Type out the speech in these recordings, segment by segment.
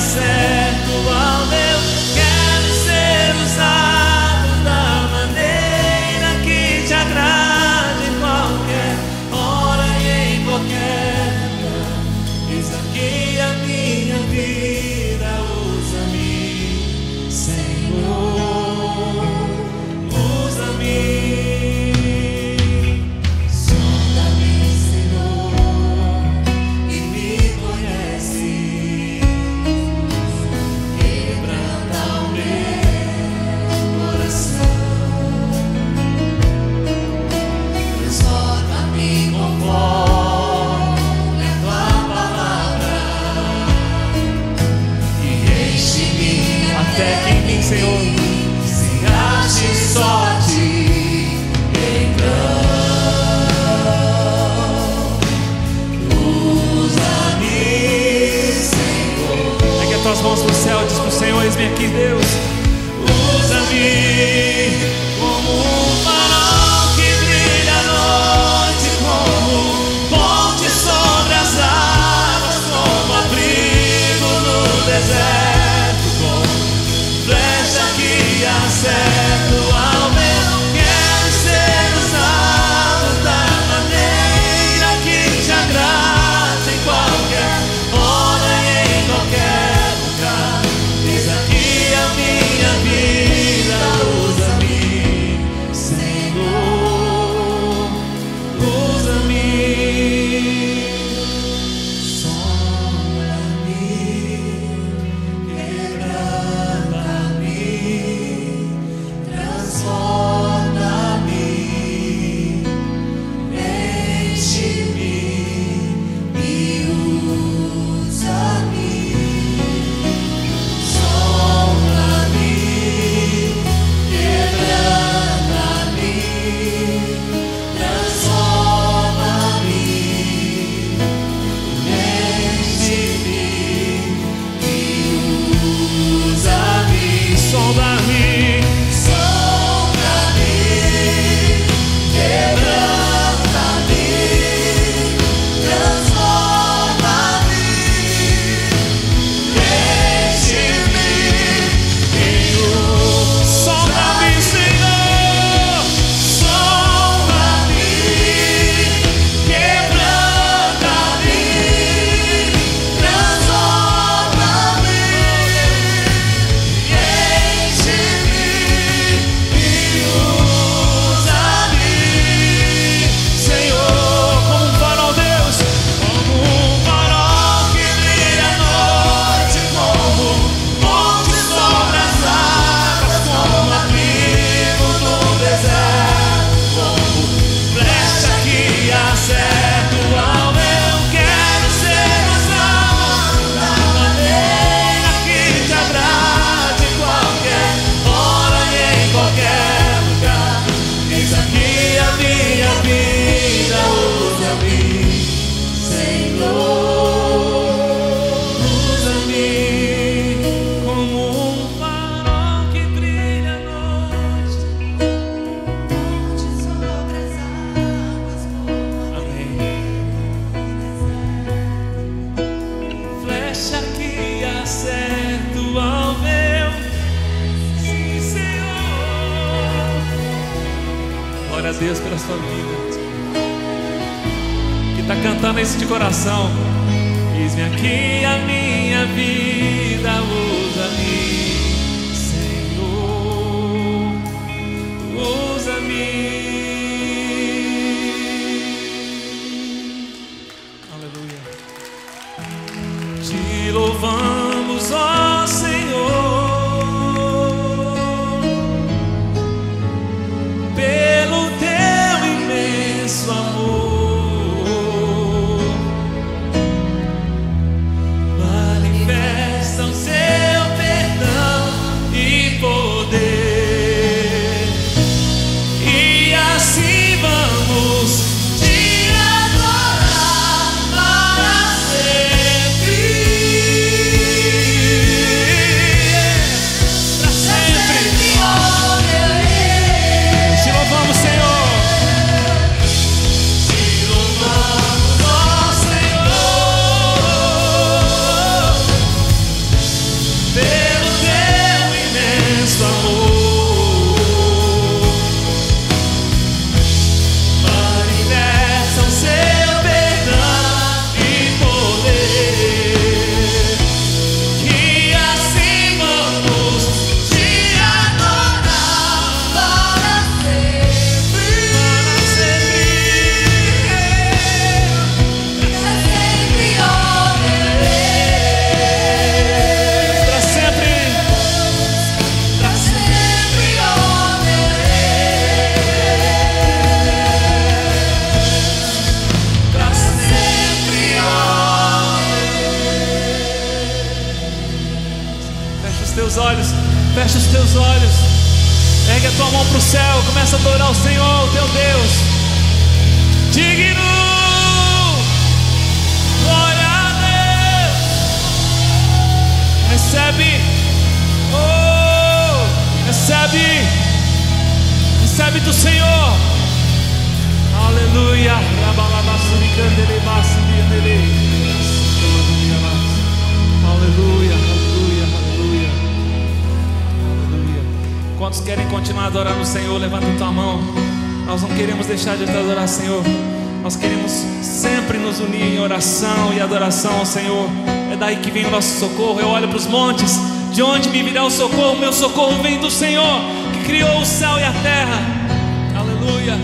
acerto ao meu. Quero ser usado da maneira que te agrade, em qualquer hora e em qualquer lugar. Eis aqui a minha vida, usa-me, Senhor, usa-me. Sonda-me, Senhor, e me conhece. Quebranta o meu coração. Transforma-me conforme a tua palavra e enche-me Até que em mim, Senhor, se ache só a ti. ergue as tuas mãos para o céu e diz para o Senhor: eis-me aqui, Deus. Usa-me como um farol que brilha à noite, como ponte sobre as águas, como abrigo no deserto, como flecha que acerto ao meu. Quero ser usado da maneira que te agrade, em qualquer hora e em qualquer lugar. Eis aqui a minha vida, usa-me, Senhor, usa-me. Sonda-me, quebranta-me, transforma-me, enche-me e usa-me. Sonda-me, quebranta-me, transforma-me, enche-me e usa-me. Sonda-me, Sonda-me, quebranta-me, transforma-me, enche-me e sonda-me, Senhor. sonda-me, quebranta-me, transforma-me, enche-me e usa-me, Senhor, como um farol, Deus, como um farol que brilha à noite, como ponte sobre as águas, como abrigo no deserto, como flecha que acerto ao meu. Quero ser usado da maneira que te agrade, em qualquer hora e em qualquer lugar. Eis aqui a minha vida, usa-me, Senhor, usa-me como um farol que brilha à noite. sobre as águas. Amém. Flecha que acerto ao meu. Sim, Senhor. Glória a Deus pela sua vida, que está cantando isso de coração. Eis-me aqui a minha vida, usa-me, Senhor, usa-me. Aleluia. Te louvamos, ó Senhor, pelo teu imenso amor. Manifesta Fecha os teus olhos, fecha os teus olhos. Ergue a tua mão para o céu, começa a adorar o Senhor, o teu Deus. Digno, glória a Deus. Recebe, recebe do Senhor. Aleluia. Aleluia, aleluia, aleluia. Aleluia. Quantos querem continuar adorando o Senhor? Levanta a tua mão. Nós não queremos deixar de adorar o Senhor. Nós queremos sempre nos unir em oração e adoração ao Senhor. É daí que vem o nosso socorro. Eu olho para os montes, de onde me virá o socorro? Meu socorro vem do Senhor, que criou o céu e a terra. Aleluia.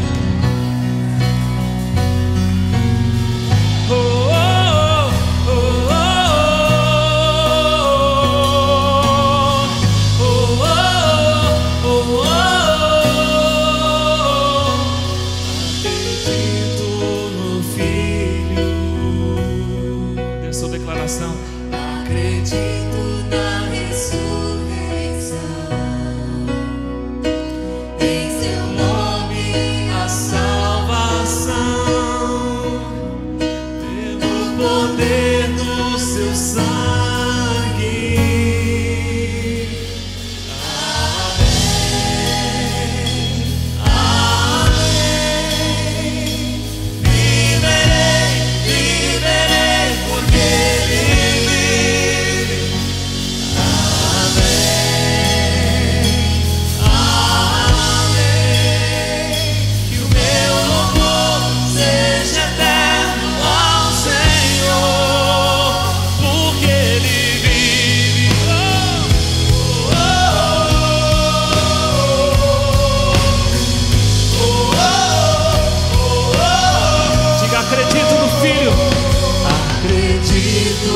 Acredito na ressurreição, em seu nome a salvação, pelo poder do seu sangue. Amém, amém. Viverei, porque Ele vive. Amém, amém. Que o meu louvor seja eterno ao Senhor, porque Ele vive. Diga: acredito no Filho. Acredito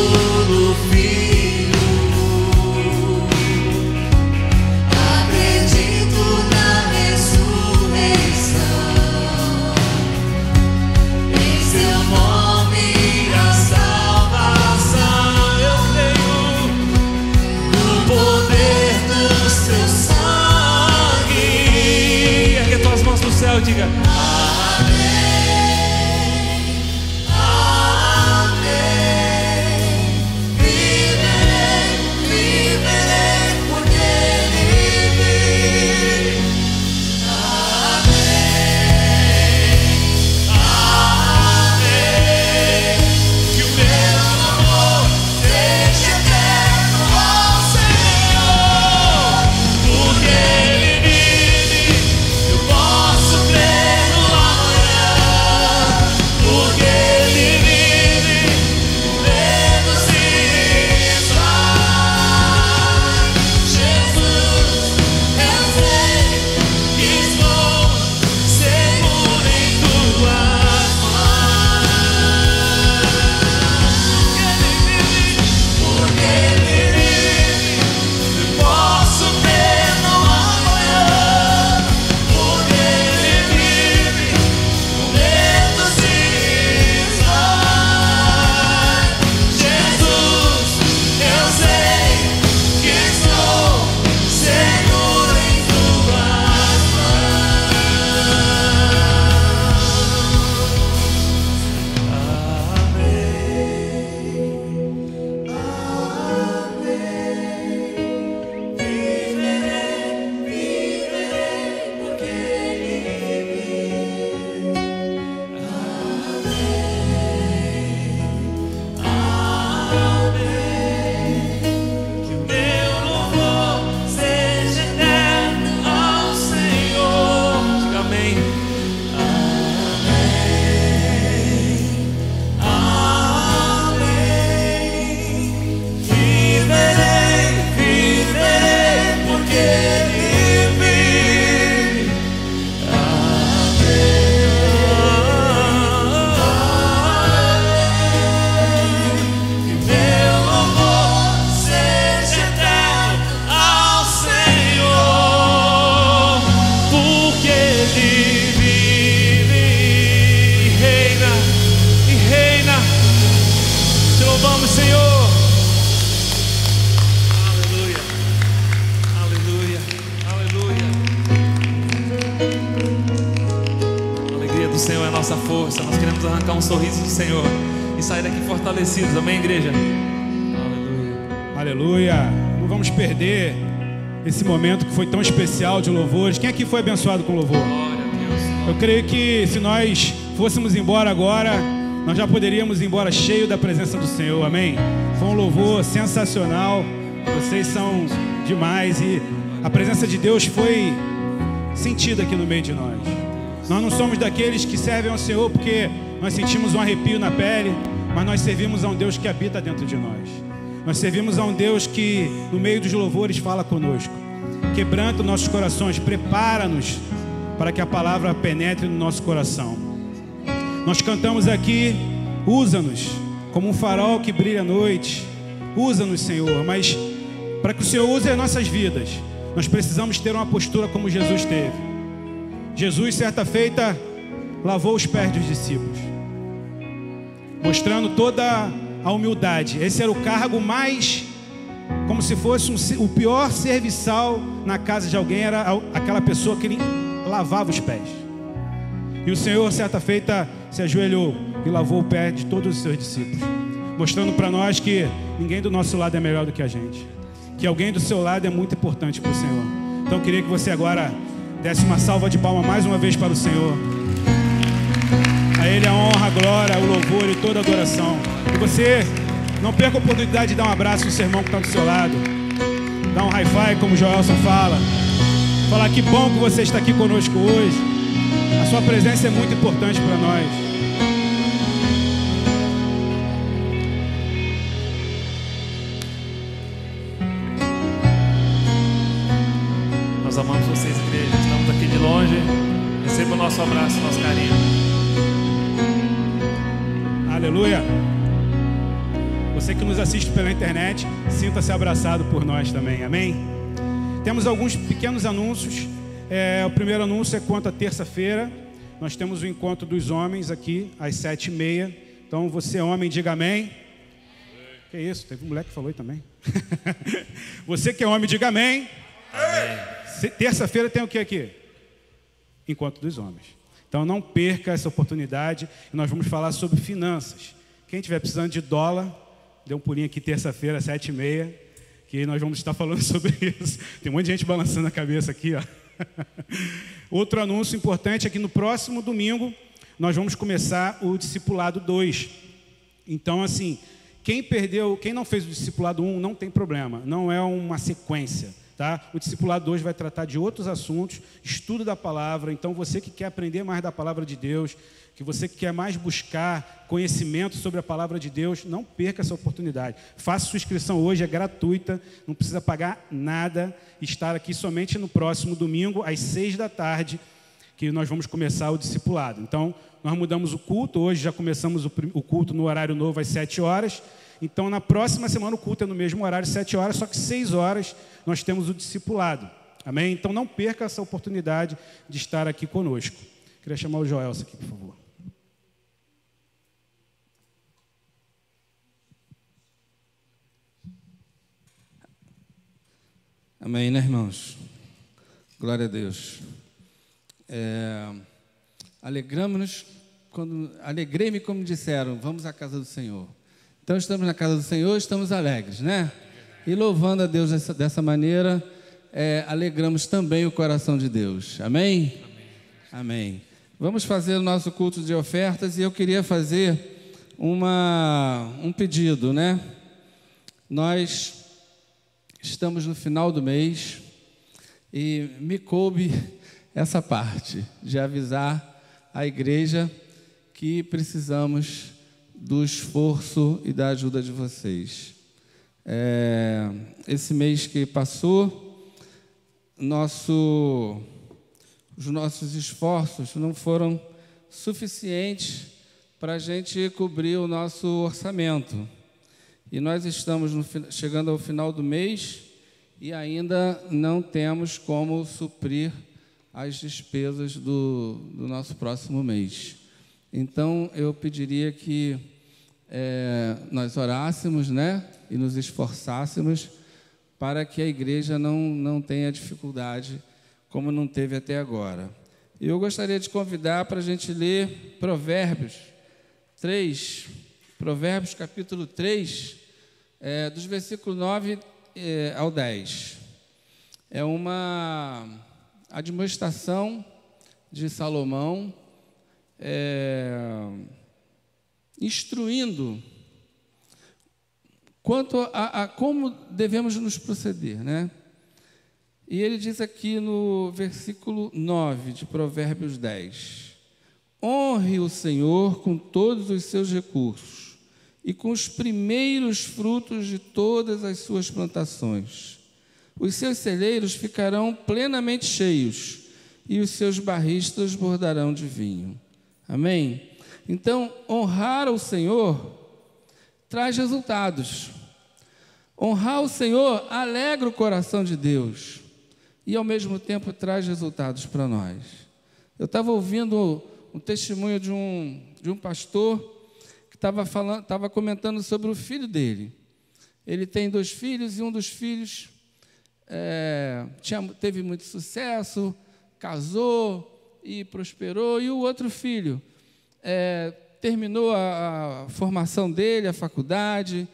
no Filho, acredito na ressurreição, em seu nome a salvação. Eu creio No poder do seu sangue. Ergue as tuas mãos no céu e diga: Viverei, porque Ele vive. Amém, amém. Que o meu amor seja eterno ao Senhor, porque Ele vive. Eu posso crer no nossa força. Nós queremos arrancar um sorriso do Senhor e sair daqui fortalecidos. Amém, igreja? Aleluia. Aleluia. Não vamos perder esse momento que foi tão especial de louvores. Quem aqui foi abençoado com louvor? Glória a Deus. Eu creio que se nós fôssemos embora agora, nós já poderíamos ir embora cheio da presença do Senhor, amém? Foi um louvor sensacional, vocês são demais e a presença de Deus foi sentida aqui no meio de nós. Nós não somos daqueles que servem ao Senhor porque nós sentimos um arrepio na pele, mas nós servimos a um Deus que habita dentro de nós. Nós servimos a um Deus que no meio dos louvores fala conosco, quebranta nossos corações, prepara-nos para que a palavra penetre no nosso coração. Nós cantamos aqui, usa-nos como um farol que brilha à noite. Usa-nos, Senhor, mas para que o Senhor use as nossas vidas, nós precisamos ter uma postura como Jesus teve. Jesus, certa feita, lavou os pés dos discípulos, mostrando toda a humildade. Esse era o cargo mais, como se fosse o pior serviçal na casa de alguém, era aquela pessoa que lavava os pés. E o Senhor, certa feita, se ajoelhou e lavou o pé de todos os seus discípulos, mostrando para nós que ninguém do nosso lado é melhor do que a gente, que alguém do seu lado é muito importante para o Senhor. Então eu queria que você agora desse uma salva de palmas mais uma vez para o Senhor. A Ele a honra, a glória, o louvor e toda a adoração. E você não perca a oportunidade de dar um abraço no seu irmão que está do seu lado, dar um hi-fi, como o Joelson fala, falar que bom que você está aqui conosco hoje. A sua presença é muito importante para nós. Nós amamos vocês, igreja. Estamos aqui de longe. Receba o nosso abraço, o nosso carinho. Aleluia. Você que nos assiste pela internet, sinta-se abraçado por nós também, amém? Temos alguns pequenos anúncios. O primeiro anúncio é quanto à terça-feira. Nós temos o encontro dos homens aqui às 7h30. Então você homem, diga amém. Que isso? Teve um moleque que falou aí também. Você que é homem, diga amém. Amém. Terça-feira tem o que aqui? Encontro dos homens. Então não perca essa oportunidade. Nós vamos falar sobre finanças. Quem estiver precisando de dólar, dê um pulinho aqui terça-feira às 7h30, que nós vamos estar falando sobre isso. Tem um monte de gente balançando a cabeça aqui, ó. Outro anúncio importante é que no próximo domingo nós vamos começar o Discipulado 2. Então, assim, quem não fez o Discipulado 1 não tem problema, não é uma sequência, tá? O Discipulado 2 vai tratar de outros assuntos, estudo da palavra. Então, você que quer aprender mais da palavra de Deus, que você que quer mais buscar conhecimento sobre a palavra de Deus, não perca essa oportunidade. Faça sua inscrição hoje, é gratuita, não precisa pagar nada. Estar aqui somente no próximo domingo, às 6h, que nós vamos começar o discipulado. Então, nós mudamos o culto, hoje já começamos o culto no horário novo às 7h. Então, na próxima semana o culto é no mesmo horário, 7h, só que 6h nós temos o discipulado. Amém? Então, não perca essa oportunidade de estar aqui conosco. Queria chamar o Joelson aqui, por favor. Amém, né, irmãos? Glória a Deus. Alegrei-me como disseram, vamos à casa do Senhor. Então estamos na casa do Senhor, estamos alegres, né? E louvando a Deus dessa maneira, alegramos também o coração de Deus. Amém? Amém. Vamos fazer o nosso culto de ofertas e eu queria fazer um pedido, né? Nós estamos no final do mês e me coube essa parte de avisar a igreja que precisamos do esforço e da ajuda de vocês. Esse mês que passou, os nossos esforços não foram suficientes para a gente cobrir o nosso orçamento. E nós estamos chegando ao final do mês e ainda não temos como suprir as despesas do nosso próximo mês. Então, eu pediria que nós orássemos, né, e nos esforçássemos para que a igreja não tenha dificuldade como não teve até agora. E eu gostaria de convidar para a gente ler Provérbios 3, Provérbios capítulo 3, dos versículos 9 ao 10. É uma admoestação de Salomão, instruindo quanto a como devemos nos proceder, né? E ele diz aqui no versículo 9 de Provérbios 10: honre o Senhor com todos os seus recursos e com os primeiros frutos de todas as suas plantações. Os seus celeiros ficarão plenamente cheios e os seus barris bordarão de vinho. Amém? Então, honrar o Senhor traz resultados. Honrar o Senhor alegra o coração de Deus e, ao mesmo tempo, traz resultados para nós. Eu estava ouvindo um testemunho de um pastor que estava comentando sobre o filho dele. Ele tem 2 filhos e um dos filhos teve muito sucesso, casou e prosperou, e o outro filho terminou a formação dele, a faculdade,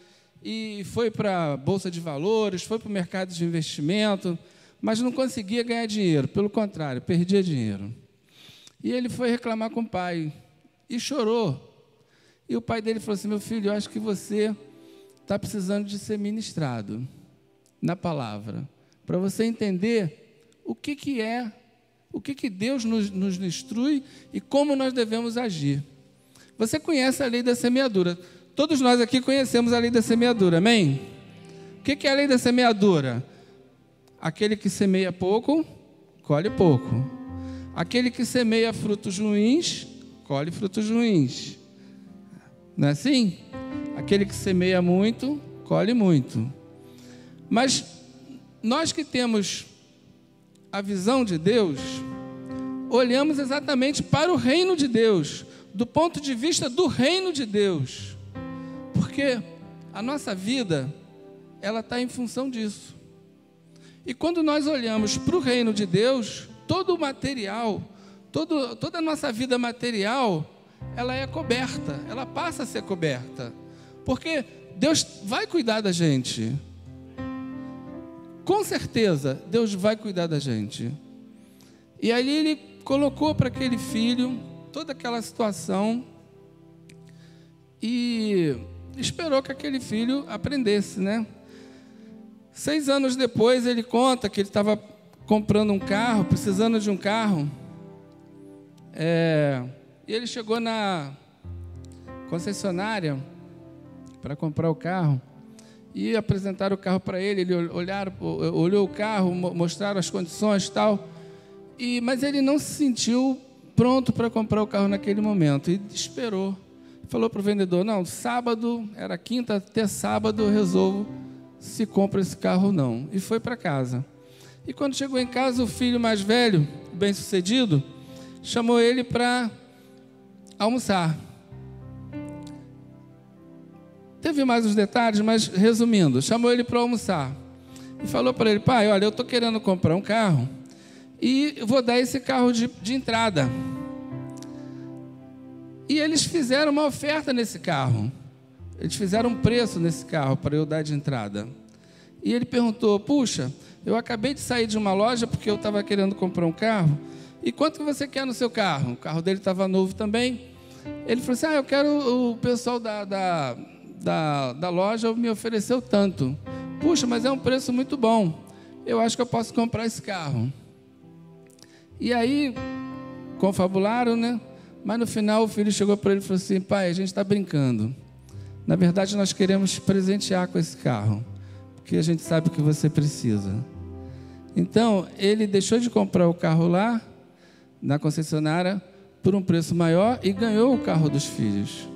e foi para a Bolsa de Valores, foi para o mercado de investimento, mas não conseguia ganhar dinheiro, pelo contrário, perdia dinheiro. E ele foi reclamar com o pai e chorou. E o pai dele falou assim: meu filho, eu acho que você está precisando de ser ministrado na palavra, para você entender o que Deus nos instrui e como nós devemos agir. Você conhece a lei da semeadura. Todos nós aqui conhecemos a lei da semeadura, amém? O que é a lei da semeadura? Aquele que semeia pouco, colhe pouco. Aquele que semeia frutos ruins, colhe frutos ruins. Não é assim? Aquele que semeia muito, colhe muito. Mas nós que temos a visão de Deus, olhamos exatamente para o reino de Deus, do ponto de vista do reino de Deus. Porque a nossa vida, ela está em função disso. E quando nós olhamos para o reino de Deus, todo o material, toda a nossa vida material, ela é coberta, ela passa a ser coberta. Porque Deus vai cuidar da gente. Com certeza, Deus vai cuidar da gente. E ali ele colocou para aquele filho toda aquela situação e esperou que aquele filho aprendesse, né? 6 anos depois, ele conta que ele estava comprando um carro, precisando de um carro. E ele chegou na concessionária para comprar o carro e apresentaram o carro para ele. Ele olhou o carro, mostraram as condições e tal. Mas ele não se sentiu pronto para comprar o carro naquele momento e esperou. Falou para o vendedor: não, sábado, era quinta, até sábado eu resolvo se compra esse carro ou não. E foi para casa. E quando chegou em casa, o filho mais velho, bem-sucedido, chamou ele para almoçar. Teve mais uns detalhes, mas resumindo, chamou ele para almoçar. E falou para ele: pai, olha, eu estou querendo comprar um carro e eu vou dar esse carro de entrada. E eles fizeram uma oferta nesse carro. Eles fizeram um preço nesse carro para eu dar de entrada. E ele perguntou: puxa, eu acabei de sair de uma loja porque eu estava querendo comprar um carro. E quanto que você quer no seu carro? O carro dele estava novo também. Ele falou assim: eu quero, o pessoal da loja me ofereceu tanto. Puxa, mas é um preço muito bom. Eu acho que eu posso comprar esse carro. E aí, confabularam, né? Mas no final o filho chegou para ele e falou assim: pai, a gente está brincando. Na verdade, nós queremos te presentear com esse carro, porque a gente sabe que você precisa. Então, ele deixou de comprar o carro lá, na concessionária, por um preço maior e ganhou o carro dos filhos.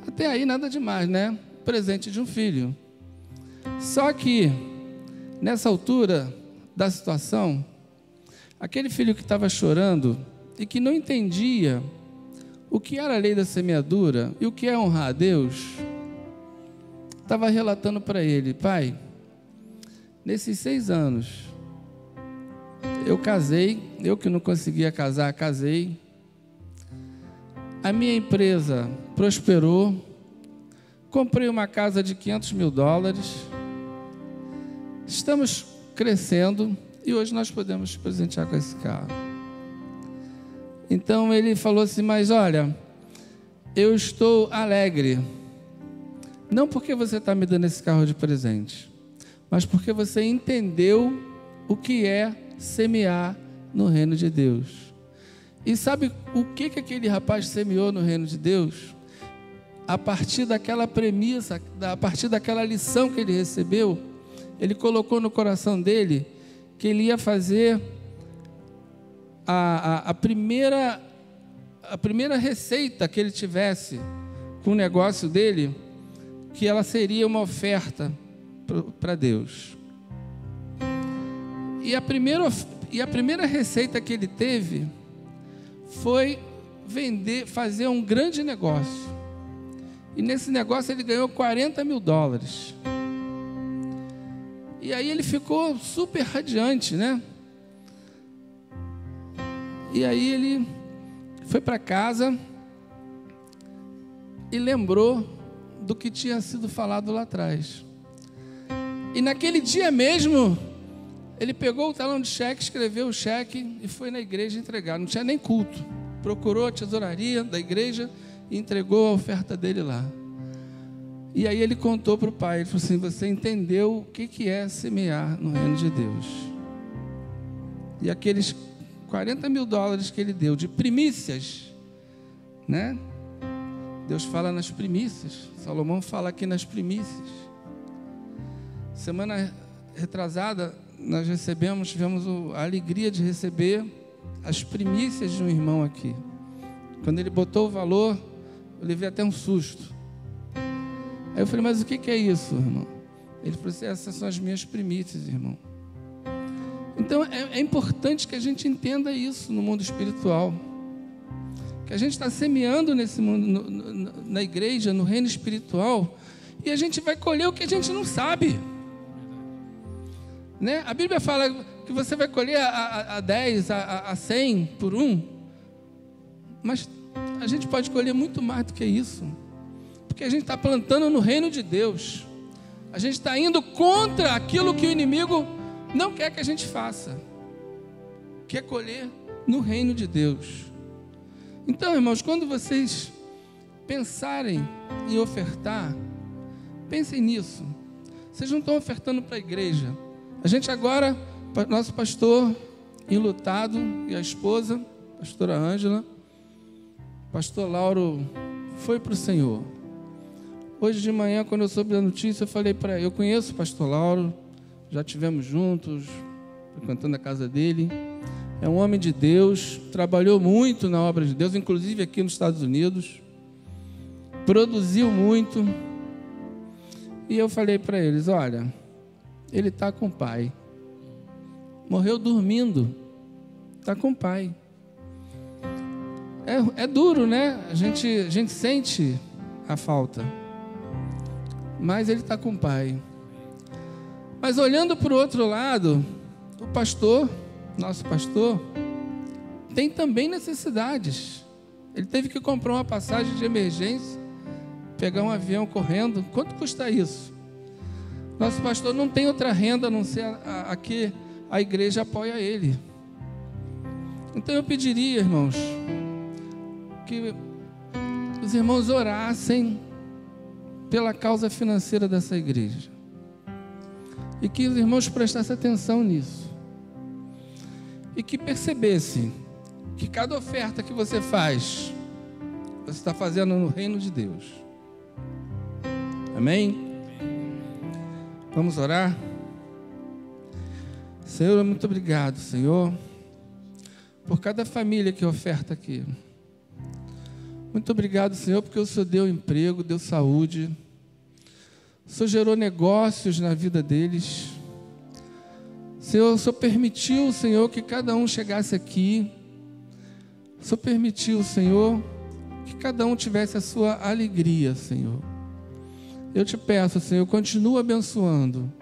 Até aí, nada demais, né? Presente de um filho. Só que, nessa altura da situação, aquele filho que estava chorando e que não entendia o que era a lei da semeadura e o que é honrar a Deus, estava relatando para ele: pai, nesses 6 anos, Eu casei, eu que não conseguia casar, casei. A minha empresa prosperou. Comprei uma casa de $500 mil. Estamos crescendo e hoje nós podemos presentear com esse carro. Então ele falou assim, mas olha, eu estou alegre. Não porque você está me dando esse carro de presente, mas porque você entendeu o que é semear no reino de Deus. E sabe o que aquele rapaz semeou no reino de Deus? A partir daquela premissa, a partir daquela lição que ele recebeu, ele colocou no coração dele que ele ia fazer a primeira receita que ele tivesse com o negócio dele, que ela seria uma oferta para Deus. E a primeira receita que ele teve foi fazer um grande negócio. E nesse negócio ele ganhou $40 mil. E aí ele ficou super radiante, né? E aí ele foi para casa e lembrou do que tinha sido falado lá atrás. E naquele dia mesmo, ele pegou o talão de cheque, escreveu o cheque e foi na igreja entregar. Não tinha nem culto. Procurou a tesouraria da igreja e entregou a oferta dele lá. E aí ele contou para o pai, ele falou assim, você entendeu o que é semear no reino de Deus. E aqueles $40 mil que ele deu de primícias, né? Deus fala nas primícias. Salomão fala aqui nas primícias. Semana retrasada, nós tivemos a alegria de receber as primícias de um irmão aqui. Quando ele botou o valor, eu levei até um susto. Aí eu falei, mas o que é isso, irmão? Ele falou assim, essas são as minhas primícias, irmão. Então é importante que a gente entenda isso no mundo espiritual. Que a gente está semeando nesse mundo, na igreja, no reino espiritual, e a gente vai colher o que a gente não sabe. Né? A Bíblia fala que você vai colher a 10, a 100 por um, mas a gente pode colher muito mais do que isso, porque a gente está plantando no reino de Deus. A gente está indo contra aquilo que o inimigo não quer que a gente faça, que é colher no reino de Deus. Então, irmãos, quando vocês pensarem em ofertar, pensem nisso. Vocês não estão ofertando para a igreja. A gente agora, nosso pastor enlutado e a esposa, pastora Ângela, pastor Lauro, foi para o Senhor. Hoje de manhã, quando eu soube da notícia, eu falei para ele, eu conheço o pastor Lauro, já estivemos juntos, frequentando a casa dele. É um homem de Deus, trabalhou muito na obra de Deus, inclusive aqui nos Estados Unidos, produziu muito. E eu falei para eles, olha, ele está com o pai, morreu dormindo, está com o pai. É duro, né? A gente sente a falta, mas ele está com o pai. Mas olhando para o outro lado, o pastor, nosso pastor, tem também necessidades. Ele teve que comprar uma passagem de emergência, pegar um avião correndo. Quanto custa isso? Nosso pastor não tem outra renda a não ser a que a igreja apoia ele. Então eu pediria, irmãos, que os irmãos orassem pela causa financeira dessa igreja. E que os irmãos prestassem atenção nisso. E que percebessem que cada oferta que você faz, você está fazendo no reino de Deus. Amém? Vamos orar? Senhor, muito obrigado, Senhor, por cada família que oferta aqui. Muito obrigado, Senhor, porque o Senhor deu emprego, deu saúde. O Senhor gerou negócios na vida deles. Senhor, o Senhor permitiu, Senhor, que cada um chegasse aqui. O Senhor permitiu, Senhor, que cada um tivesse a sua alegria, Senhor. Eu te peço, Senhor, continua abençoando,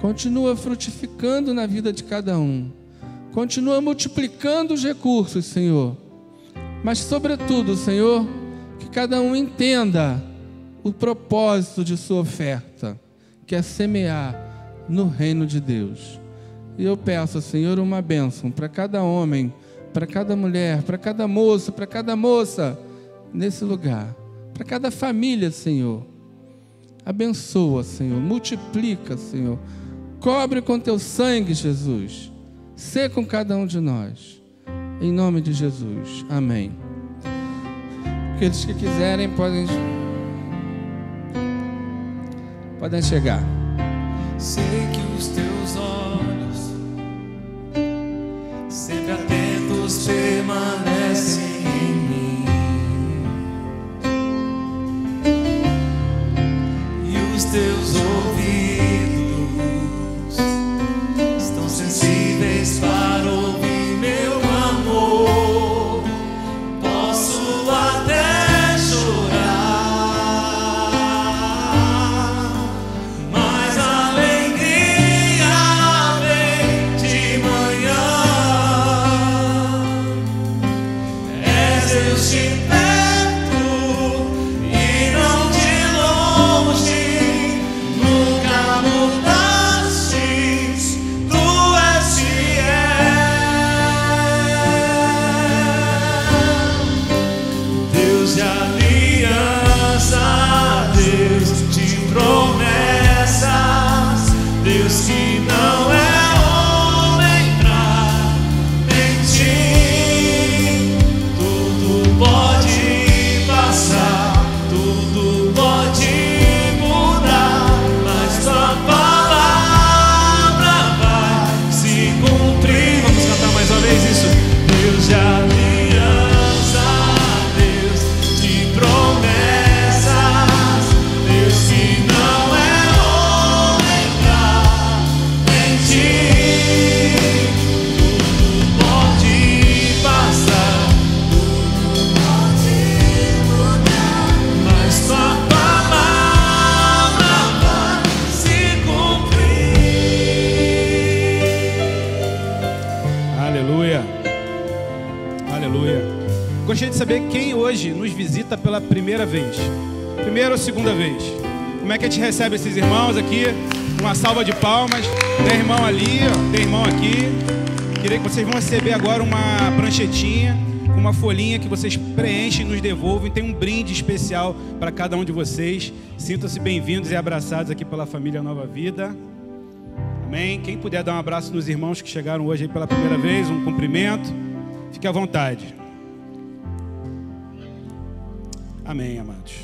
continua frutificando na vida de cada um, Continua multiplicando os recursos, Senhor. Mas, sobretudo, Senhor, que cada um entenda o propósito de sua oferta, que é semear no reino de Deus. E eu peço, Senhor, uma bênção para cada homem, para cada mulher, para cada moça nesse lugar, para cada família, Senhor. Abençoa, Senhor, multiplica, Senhor. Cobre com teu sangue, Jesus. Sê com cada um de nós. Em nome de Jesus. Amém. Aqueles que quiserem podem chegar. Sei que os teus olhos, sempre atentos, permanecem em mim, e os teus ouvidos estão sensíveis para ouvir meu amor. Posso até chorar, mas a alegria vem de manhã. És Deus de perto e não de longe, nunca mudastes, tu és fiel. Deus de aliança, Deus de promessas, Deus que não é homem pra mentir. Tudo pode passar, tudo pode mudar, mas tua palavra vai se cumprir. Vamos cantar mais uma vez isso. Deus de aliança, Deus de promessas, Deus que não é homem pra mentir. Tudo pode passar, tudo pode mudar, mas tua palavra vai se cumprir. Aleluia. Aleluia. Gostaria de saber quem hoje nos visita pela primeira vez. Primeira ou segunda vez? Como é que a gente recebe esses irmãos aqui? Uma salva de palmas. Tem irmão ali, ó, tem irmão aqui. Queria que vocês vão receber agora uma pranchetinha, uma folhinha que vocês preenchem e nos devolvem. Tem um brinde especial para cada um de vocês. Sintam-se bem-vindos e abraçados aqui pela família Nova Vida. Amém? Quem puder dar um abraço nos irmãos que chegaram hoje aí pela primeira vez, um cumprimento, fique à vontade. Amém, amados.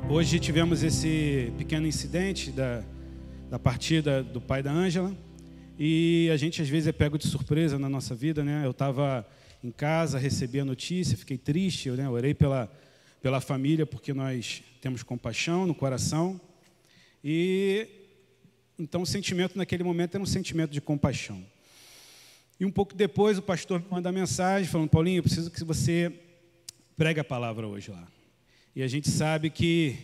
Hoje tivemos esse pequeno incidente da partida do pai da Ângela, e a gente às vezes é pego de surpresa na nossa vida, né? Eu estava em casa, recebi a notícia, fiquei triste, né? Orei pela família, porque nós temos compaixão no coração, e então o sentimento naquele momento era um sentimento de compaixão. E um pouco depois o pastor me manda mensagem falando: Paulinho, eu preciso que você pregue a palavra hoje lá. E a gente sabe que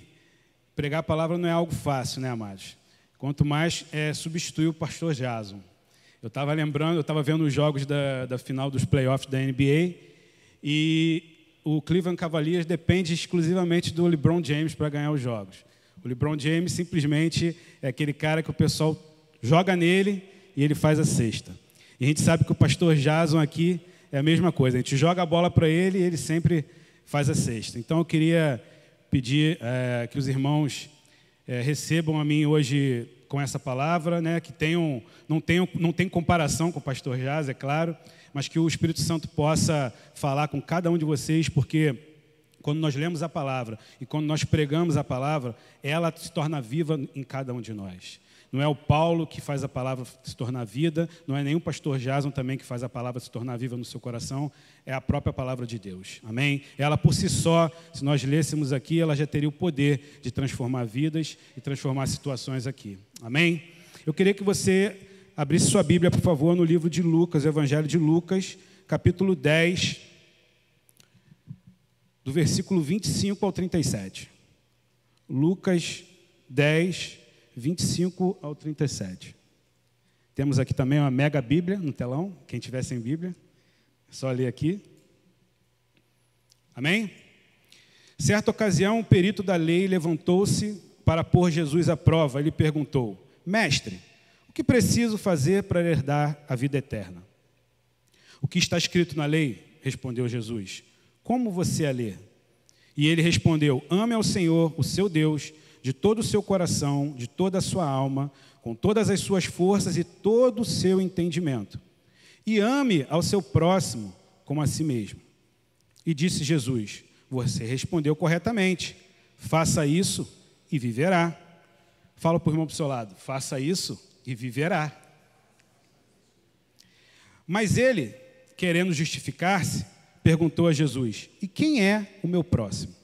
pregar a palavra não é algo fácil, né, amados? Quanto mais substituir o pastor Jason. Eu estava lembrando, eu estava vendo os jogos da final dos playoffs da NBA, e o Cleveland Cavaliers depende exclusivamente do LeBron James para ganhar os jogos. O LeBron James simplesmente é aquele cara que o pessoal joga nele e ele faz a cesta. E a gente sabe que o pastor Jason aqui é a mesma coisa. A gente joga a bola para ele e ele sempre faz a cesta. Então eu queria pedir que os irmãos recebam a mim hoje com essa palavra, né, que não tem comparação com o pastor Jaz, é claro, mas que o Espírito Santo possa falar com cada um de vocês, porque quando nós lemos a palavra e quando nós pregamos a palavra, ela se torna viva em cada um de nós. Não é o Paulo que faz a palavra se tornar vida, não é nenhum pastor Jason também que faz a palavra se tornar viva no seu coração, é a própria palavra de Deus, amém? Ela por si só, se nós lêssemos aqui, ela já teria o poder de transformar vidas e transformar situações aqui, amém? Eu queria que você abrisse sua Bíblia, por favor, no livro de Lucas, Evangelho de Lucas, capítulo 10, do versículo 25 ao 37. Lucas 10, 25 ao 37. Temos aqui também uma mega Bíblia no telão. Quem tiver sem Bíblia, é só ler aqui. Amém? Certa ocasião, um perito da lei levantou-se para pôr Jesus à prova. Ele perguntou: Mestre, o que preciso fazer para herdar a vida eterna? O que está escrito na lei? Respondeu Jesus. Como você a lê? E ele respondeu: ame ao Senhor, o seu Deus, de todo o seu coração, de toda a sua alma, com todas as suas forças e todo o seu entendimento. E ame ao seu próximo como a si mesmo. E disse Jesus: você respondeu corretamente. Faça isso e viverá. Fala para o irmão do seu lado: faça isso e viverá. Mas ele, querendo justificar-se, perguntou a Jesus: e quem é o meu próximo?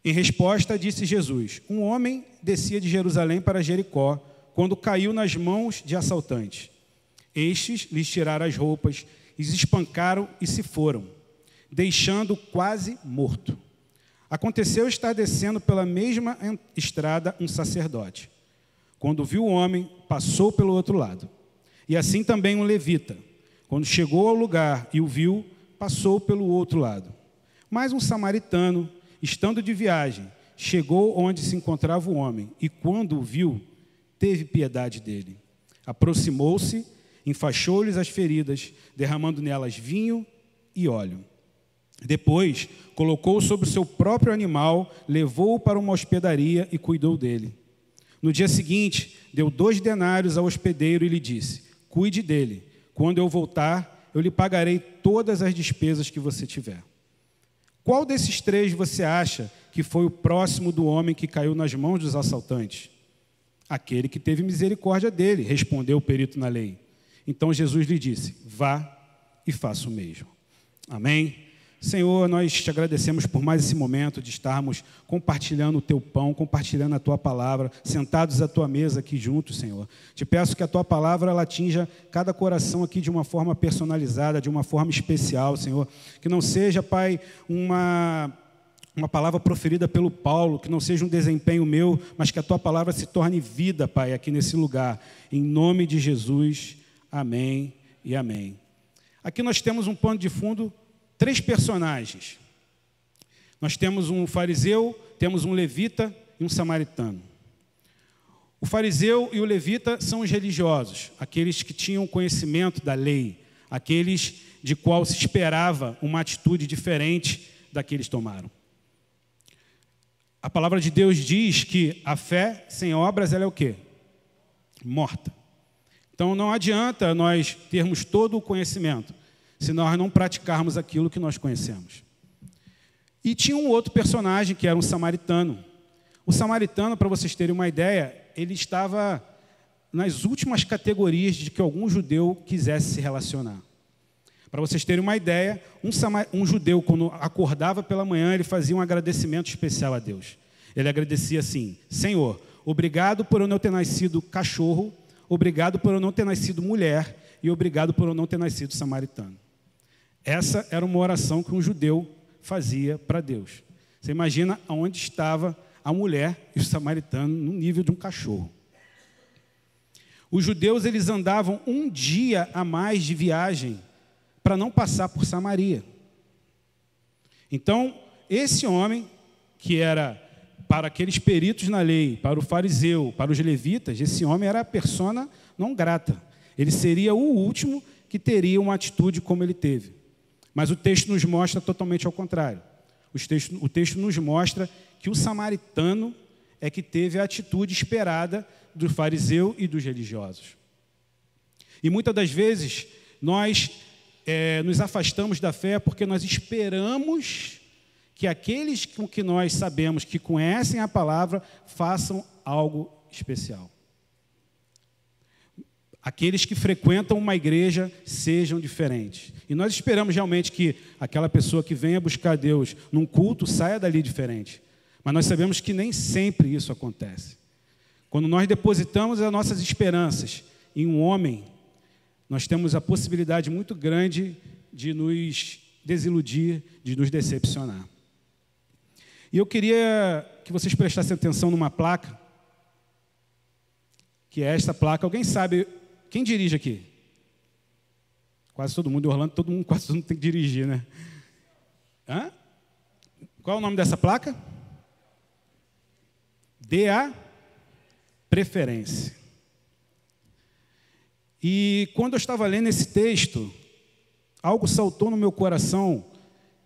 Em resposta, disse Jesus: um homem descia de Jerusalém para Jericó, quando caiu nas mãos de assaltantes. Estes lhes tiraram as roupas, os espancaram e se foram, deixando-o quase morto. Aconteceu estar descendo pela mesma estrada um sacerdote. Quando viu o homem, passou pelo outro lado. E assim também um levita. Quando chegou ao lugar e o viu, passou pelo outro lado. Mas um samaritano, estando de viagem, chegou onde se encontrava o homem, e quando o viu, teve piedade dele. Aproximou-se, enfaixou-lhes as feridas, derramando nelas vinho e óleo. Depois, colocou-o sobre o seu próprio animal, levou-o para uma hospedaria e cuidou dele. No dia seguinte, deu 2 denários ao hospedeiro e lhe disse: cuide dele. Quando eu voltar, eu lhe pagarei todas as despesas que você tiver. Qual desses 3 você acha que foi o próximo do homem que caiu nas mãos dos assaltantes? Aquele que teve misericórdia dele, respondeu o perito na lei. Então Jesus lhe disse: vá e faça o mesmo. Amém? Senhor, nós te agradecemos por mais esse momento de estarmos compartilhando o teu pão, compartilhando a tua palavra, sentados à tua mesa aqui juntos, Senhor. Te peço que a tua palavra ela atinja cada coração aqui de uma forma personalizada, de uma forma especial, Senhor. Que não seja, Pai, uma palavra proferida pelo Paulo, que não seja um desempenho meu, mas que a tua palavra se torne vida, Pai, aqui nesse lugar. Em nome de Jesus, amém e amém. Aqui nós temos um pano de fundo, 3 personagens. Nós temos um fariseu, temos um levita e um samaritano. O fariseu e o levita são os religiosos, aqueles que tinham conhecimento da lei, aqueles de qual se esperava uma atitude diferente da que eles tomaram. A palavra de Deus diz que a fé sem obras, ela é o quê? Morta. Então não adianta nós termos todo o conhecimento se nós não praticarmos aquilo que nós conhecemos. E tinha um outro personagem que era um samaritano. O samaritano, para vocês terem uma ideia, ele estava nas últimas categorias de que algum judeu quisesse se relacionar. Para vocês terem uma ideia, um judeu, quando acordava pela manhã, ele fazia um agradecimento especial a Deus. Ele agradecia assim: Senhor, obrigado por eu não ter nascido cachorro, obrigado por eu não ter nascido mulher e obrigado por eu não ter nascido samaritano. Essa era uma oração que um judeu fazia para Deus. Você imagina aonde estava a mulher e o samaritano no nível de um cachorro. Os judeus eles andavam um dia a mais de viagem para não passar por Samaria. Então, esse homem, que era para aqueles peritos na lei, para o fariseu, para os levitas, esse homem era a persona não grata. Ele seria o último que teria uma atitude como ele teve. Mas o texto nos mostra totalmente ao contrário. O texto nos mostra que o samaritano é que teve a atitude esperada do fariseu e dos religiosos. E muitas das vezes nós nos afastamos da fé porque nós esperamos que aqueles com que nós sabemos que conhecem a palavra façam algo especial. Aqueles que frequentam uma igreja sejam diferentes. E nós esperamos realmente que aquela pessoa que venha buscar Deus num culto saia dali diferente. Mas nós sabemos que nem sempre isso acontece. Quando nós depositamos as nossas esperanças em um homem, nós temos a possibilidade muito grande de nos desiludir, de nos decepcionar. E eu queria que vocês prestassem atenção numa placa, que é esta placa. Alguém sabe Quem dirige aqui? Quase todo mundo, em Orlando, quase todo mundo tem que dirigir, né? Hã? Qual é o nome dessa placa? Dê a preferência. E quando eu estava lendo esse texto, algo saltou no meu coração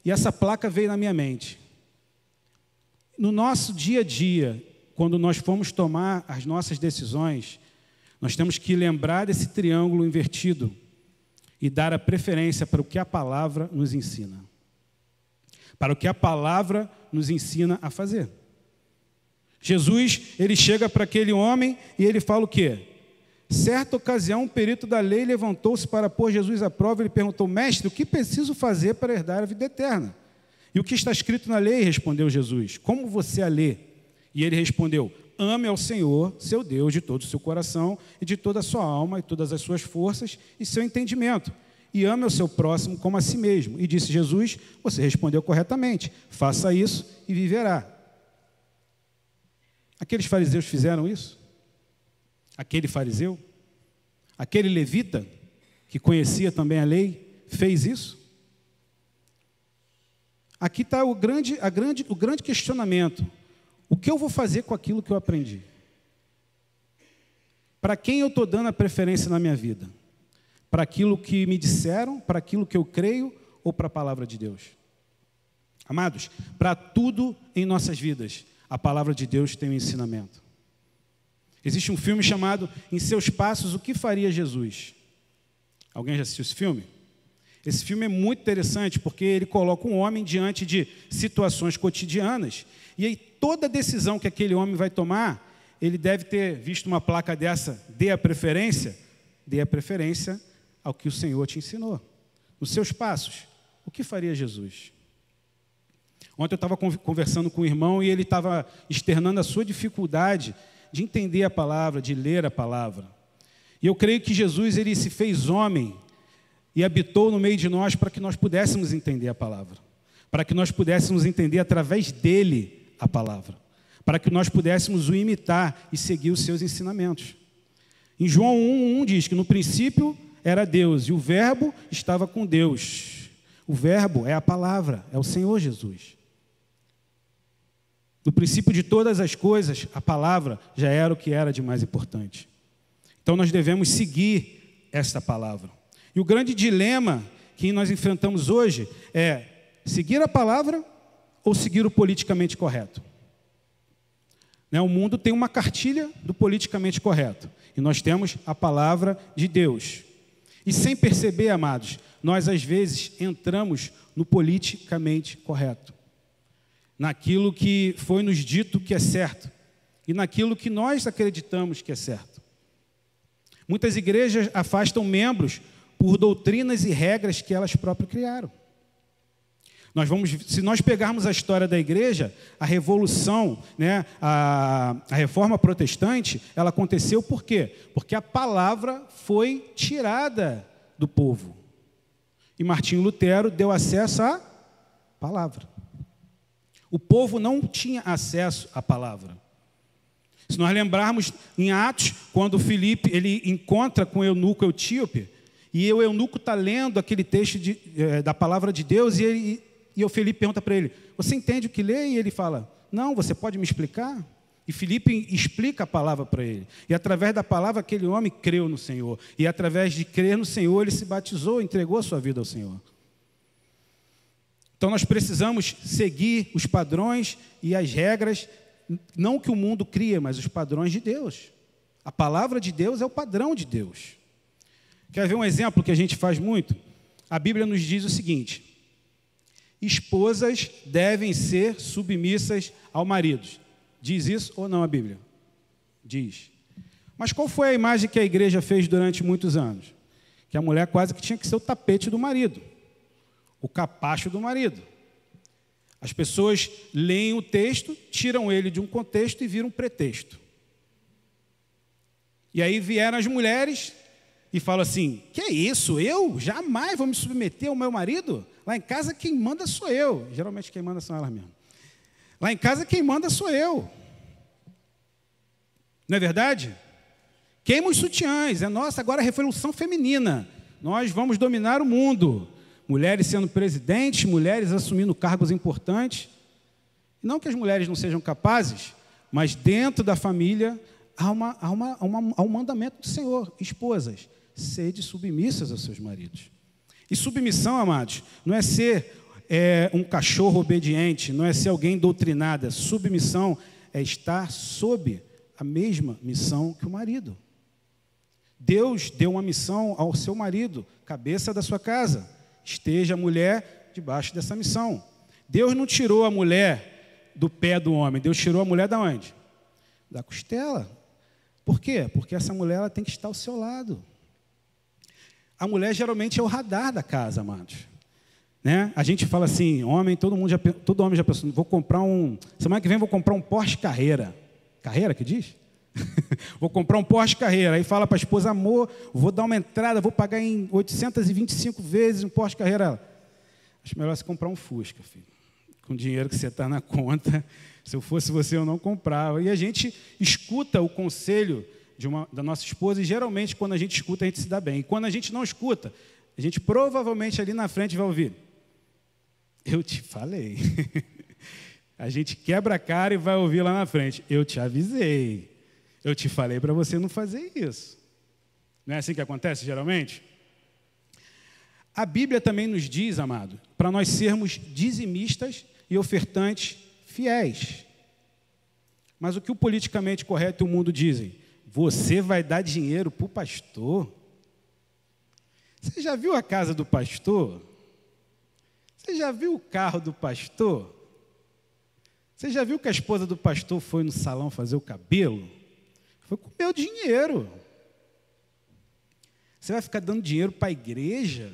e essa placa veio na minha mente. No nosso dia a dia, quando nós formos tomar as nossas decisões, nós temos que lembrar desse triângulo invertido e dar a preferência para o que a palavra nos ensina. Para o que a palavra nos ensina a fazer. Jesus, ele chega para aquele homem e ele fala o quê? Certa ocasião, um perito da lei levantou-se para pôr Jesus à prova e lhe perguntou: mestre, o que preciso fazer para herdar a vida eterna? E o que está escrito na lei? Respondeu Jesus. Como você a lê? E ele respondeu: ame ao Senhor, seu Deus, de todo o seu coração e de toda a sua alma e todas as suas forças e seu entendimento. E ame ao seu próximo como a si mesmo. E disse Jesus: você respondeu corretamente. Faça isso e viverá. Aqueles fariseus fizeram isso? Aquele fariseu? Aquele levita, que conhecia também a lei, fez isso? Aqui está o grande questionamento. O que eu vou fazer com aquilo que eu aprendi? Para quem eu estou dando a preferência na minha vida? Para aquilo que me disseram, para aquilo que eu creio ou para a palavra de Deus? Amados, para tudo em nossas vidas, a palavra de Deus tem um ensinamento. Existe um filme chamado Em Seus Passos, O que Faria Jesus? Alguém já assistiu esse filme? Esse filme é muito interessante porque ele coloca um homem diante de situações cotidianas e aí toda decisão que aquele homem vai tomar, ele deve ter visto uma placa dessa: dê a preferência ao que o Senhor te ensinou. Nos seus passos, o que faria Jesus? Ontem eu estava conversando com um irmão e ele estava externando a sua dificuldade de entender a palavra, de ler a palavra. E eu creio que Jesus, ele se fez homem e habitou no meio de nós para que nós pudéssemos entender a palavra, para que nós pudéssemos entender através dele a palavra, para que nós pudéssemos o imitar e seguir os seus ensinamentos. Em João 1:1 diz que no princípio era Deus e o verbo estava com Deus. O verbo é a palavra, é o Senhor Jesus. No princípio de todas as coisas, a palavra já era o que era de mais importante. Então nós devemos seguir esta palavra. E o grande dilema que nós enfrentamos hoje é seguir a palavra ou seguir o politicamente correto. O mundo tem uma cartilha do politicamente correto. E nós temos a palavra de Deus. E sem perceber, amados, nós às vezes entramos no politicamente correto. Naquilo que foi nos dito que é certo. E naquilo que nós acreditamos que é certo. Muitas igrejas afastam membros por doutrinas e regras que elas próprias criaram. Se nós pegarmos a história da igreja, a revolução, a reforma protestante, ela aconteceu por quê? Porque a palavra foi tirada do povo. E Martinho Lutero deu acesso à palavra. O povo não tinha acesso à palavra. Se nós lembrarmos em Atos, quando Filipe ele encontra com o eunuco etíope, e o eunuco está lendo aquele texto da palavra de Deus, e o Filipe pergunta para ele: você entende o que lê? E ele fala: não, você pode me explicar? E Filipe explica a palavra para ele. E através da palavra aquele homem creu no Senhor. E através de crer no Senhor ele se batizou, entregou a sua vida ao Senhor. Então nós precisamos seguir os padrões e as regras, não que o mundo cria, mas os padrões de Deus. A palavra de Deus é o padrão de Deus. Quer ver um exemplo que a gente faz muito? A Bíblia nos diz o seguinte: esposas devem ser submissas ao marido. Diz isso ou não a Bíblia? Diz. Mas qual foi a imagem que a igreja fez durante muitos anos? Que a mulher quase que tinha que ser o tapete do marido, o capacho do marido. As pessoas leem o texto, tiram ele de um contexto e viram um pretexto. E aí vieram as mulheres e falam assim: que é isso? Eu jamais vou me submeter ao meu marido? Lá em casa quem manda sou eu. Geralmente quem manda são elas mesmo. Lá em casa quem manda sou eu. Não é verdade? Queima os sutiãs. Nossa, agora a revolução feminina. Nós vamos dominar o mundo. Mulheres sendo presidentes, mulheres assumindo cargos importantes. Não que as mulheres não sejam capazes, mas dentro da família há um mandamento do Senhor. Esposas, sede submissas aos seus maridos. E submissão, amados, não é ser um cachorro obediente, não é ser alguém doutrinada. Submissão é estar sob a mesma missão que o marido. Deus deu uma missão ao seu marido, cabeça da sua casa. Esteja a mulher debaixo dessa missão. Deus não tirou a mulher do pé do homem. Deus tirou a mulher da onde? Da costela. Por quê? Porque essa mulher ela tem que estar ao seu lado. A mulher geralmente é o radar da casa, amados. Né? A gente fala assim, homem, todo homem já pensou, vou comprar semana que vem vou comprar um Porsche Carrera. Carrera que diz? Vou comprar um Porsche Carrera. Aí fala para a esposa, amor, vou dar uma entrada, vou pagar em 825 vezes um Porsche Carrera. Acho melhor você comprar um Fusca, filho. Com o dinheiro que você está na conta, se eu fosse você, eu não comprava. E a gente escuta o conselho da nossa esposa, e geralmente, quando a gente escuta, a gente se dá bem. E quando a gente não escuta, a gente provavelmente ali na frente vai ouvir. Eu te falei. A gente quebra a cara e vai ouvir lá na frente. Eu te avisei. Eu te falei para você não fazer isso. Não é assim que acontece, geralmente? A Bíblia também nos diz, amado, para nós sermos dizimistas e ofertantes fiéis. Mas o que o politicamente correto e o mundo dizem? Você vai dar dinheiro para o pastor? Você já viu a casa do pastor? Você já viu o carro do pastor? Você já viu que a esposa do pastor foi no salão fazer o cabelo? Foi com o meu dinheiro. Você vai ficar dando dinheiro para a igreja?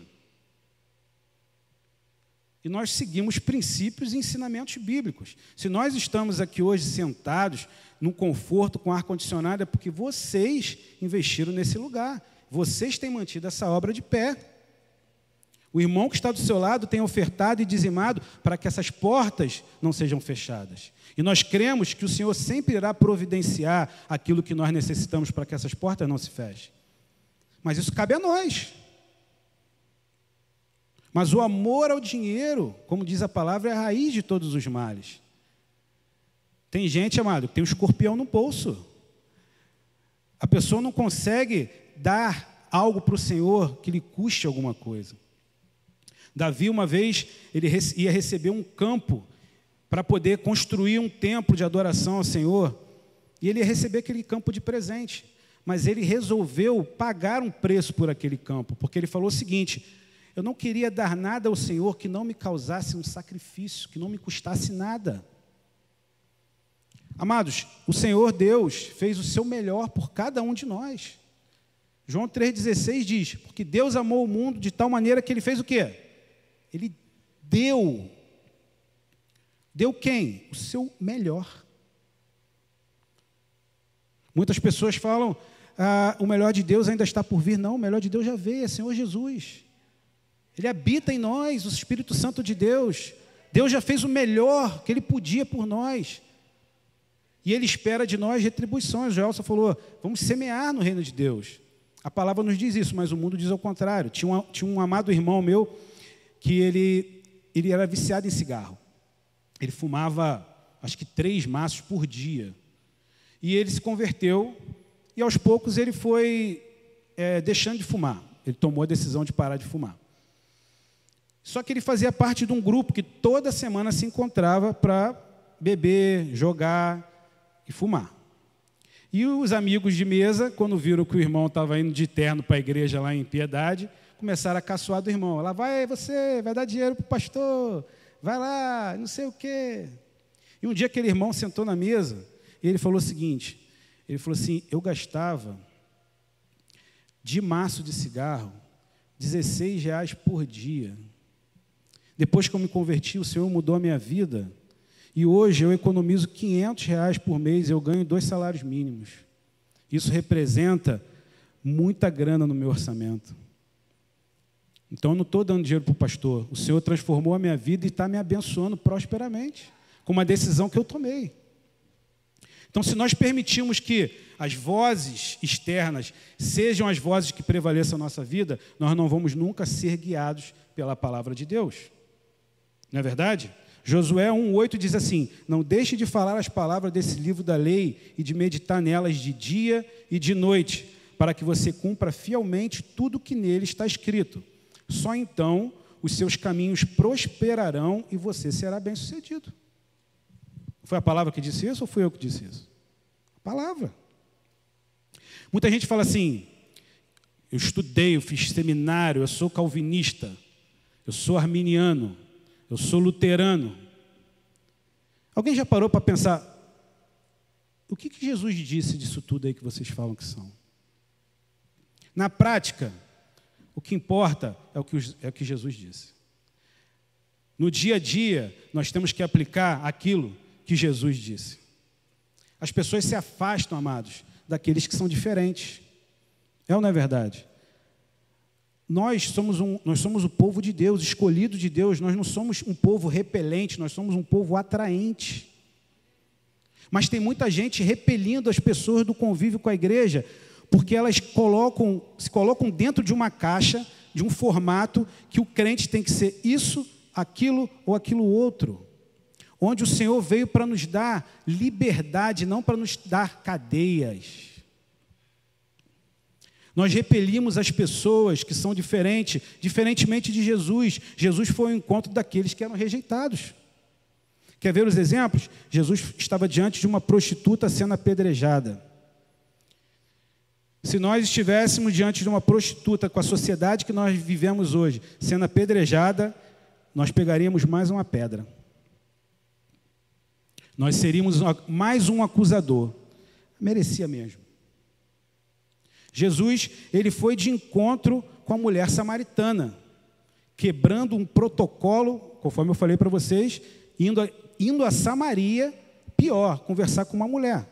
E nós seguimos princípios e ensinamentos bíblicos. Se nós estamos aqui hoje sentados, num conforto, com ar-condicionado, é porque vocês investiram nesse lugar. Vocês têm mantido essa obra de pé. O irmão que está do seu lado tem ofertado e dizimado para que essas portas não sejam fechadas. E nós cremos que o Senhor sempre irá providenciar aquilo que nós necessitamos para que essas portas não se fechem. Mas isso cabe a nós. Mas o amor ao dinheiro, como diz a palavra, é a raiz de todos os males. Tem gente, amado, que tem um escorpião no bolso. A pessoa não consegue dar algo para o Senhor que lhe custe alguma coisa. Davi, uma vez, ele ia receber um campo para poder construir um templo de adoração ao Senhor. E ele ia receber aquele campo de presente. Mas ele resolveu pagar um preço por aquele campo, porque ele falou o seguinte: eu não queria dar nada ao Senhor que não me causasse um sacrifício, que não me custasse nada. Amados, o Senhor Deus fez o seu melhor por cada um de nós. João 3,16 diz, porque Deus amou o mundo de tal maneira que Ele fez o quê? Ele deu. Deu quem? O seu melhor. Muitas pessoas falam, o melhor de Deus ainda está por vir. Não, o melhor de Deus já veio, é Senhor Jesus. Ele habita em nós, o Espírito Santo de Deus. Deus já fez o melhor que Ele podia por nós. E Ele espera de nós retribuições. O Joelson falou, vamos semear no reino de Deus. A palavra nos diz isso, mas o mundo diz ao contrário. Tinha um amado irmão meu que ele era viciado em cigarro. Ele fumava, acho que 3 maços por dia. E ele se converteu e aos poucos ele foi deixando de fumar. Ele tomou a decisão de parar de fumar. Só que ele fazia parte de um grupo que toda semana se encontrava para beber, jogar e fumar. E os amigos de mesa, quando viram que o irmão estava indo de terno para a igreja lá em Piedade, começaram a caçoar do irmão. Lá vai você, vai dar dinheiro para o pastor, vai lá, não sei o quê. E um dia aquele irmão sentou na mesa e ele falou o seguinte, ele falou assim, eu gastava de maço de cigarro R$16 por dia. Depois que eu me converti, o Senhor mudou a minha vida. E hoje eu economizo R$500 por mês, eu ganho 2 salários mínimos. Isso representa muita grana no meu orçamento. Então eu não estou dando dinheiro para o pastor. O Senhor transformou a minha vida e está me abençoando prosperamente, com uma decisão que eu tomei. Então, se nós permitirmos que as vozes externas sejam as vozes que prevaleçam a nossa vida, nós não vamos nunca ser guiados pela palavra de Deus. Não é verdade? Josué 1,8 diz assim: não deixe de falar as palavras desse livro da lei e de meditar nelas de dia e de noite, para que você cumpra fielmente tudo que nele está escrito. Só então os seus caminhos prosperarão e você será bem-sucedido. Foi a palavra que disse isso ou fui eu que disse isso? A palavra. Muita gente fala assim: eu estudei, eu fiz seminário, eu sou calvinista, eu sou arminiano, eu sou luterano. Alguém já parou para pensar, o que Jesus disse disso tudo aí que vocês falam que são? Na prática, o que importa é o que Jesus disse. No dia a dia, nós temos que aplicar aquilo que Jesus disse. As pessoas se afastam, amados, daqueles que são diferentes. É ou não é verdade? Nós somos o povo de Deus, escolhido de Deus. Nós não somos um povo repelente, nós somos um povo atraente. Mas tem muita gente repelindo as pessoas do convívio com a igreja, porque elas se colocam dentro de uma caixa, de um formato, que o crente tem que ser isso, aquilo ou aquilo outro. Onde o Senhor veio para nos dar liberdade, não para nos dar cadeias. Nós repelimos as pessoas que são diferentemente de Jesus. Jesus foi ao encontro daqueles que eram rejeitados. Quer ver os exemplos? Jesus estava diante de uma prostituta sendo apedrejada. Se nós estivéssemos diante de uma prostituta com a sociedade que nós vivemos hoje, sendo apedrejada, nós pegaríamos mais uma pedra. Nós seríamos mais um acusador. Merecia mesmo. Jesus, ele foi de encontro com a mulher samaritana, quebrando um protocolo, conforme eu falei para vocês, indo a Samaria, pior, conversar com uma mulher.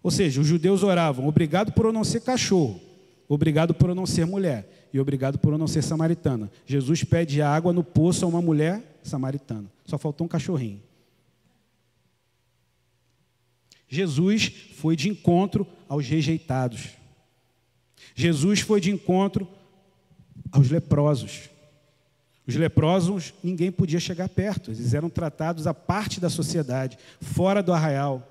Ou seja, os judeus oravam: obrigado por eu não ser cachorro, obrigado por eu não ser mulher, e obrigado por eu não ser samaritana. Jesus pede água no poço a uma mulher samaritana. Só faltou um cachorrinho. Jesus foi de encontro aos rejeitados. Jesus foi de encontro aos leprosos. Os leprosos, ninguém podia chegar perto. Eles eram tratados à parte da sociedade, fora do arraial.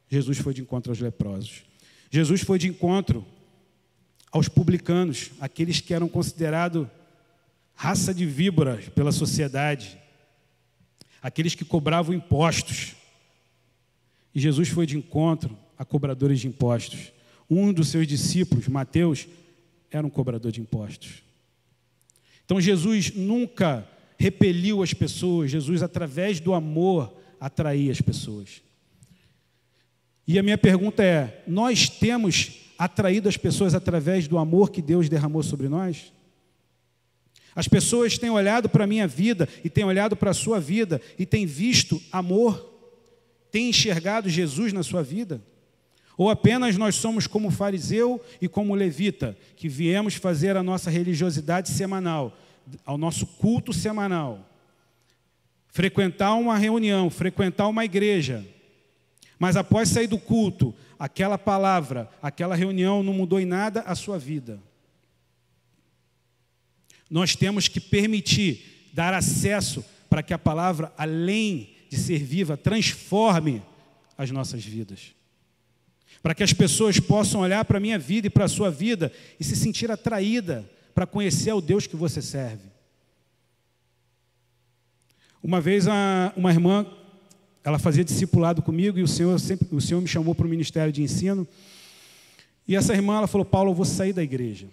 Jesus foi de encontro aos leprosos. Jesus foi de encontro aos publicanos, aqueles que eram considerados raça de víboras pela sociedade, aqueles que cobravam impostos. E Jesus foi de encontro a cobradores de impostos. Um dos seus discípulos, Mateus, era um cobrador de impostos. Então Jesus nunca repeliu as pessoas. Jesus, através do amor, atraía as pessoas. E a minha pergunta é: nós temos atraído as pessoas através do amor que Deus derramou sobre nós? As pessoas têm olhado para a minha vida e têm olhado para a sua vida e têm visto amor? Têm enxergado Jesus na sua vida? Ou apenas nós somos como fariseu e como levita, que viemos fazer a nossa religiosidade semanal, ao nosso culto semanal, frequentar uma reunião, frequentar uma igreja, mas após sair do culto, aquela palavra, aquela reunião não mudou em nada a sua vida. Nós temos que permitir, dar acesso para que a palavra, além de ser viva, transforme as nossas vidas. Para que as pessoas possam olhar para a minha vida e para a sua vida e se sentir atraída para conhecer o Deus que você serve. Uma vez uma irmã, ela fazia discipulado comigo e o Senhor me chamou para o ministério de ensino. E essa irmã, ela falou: Paulo, eu vou sair da igreja.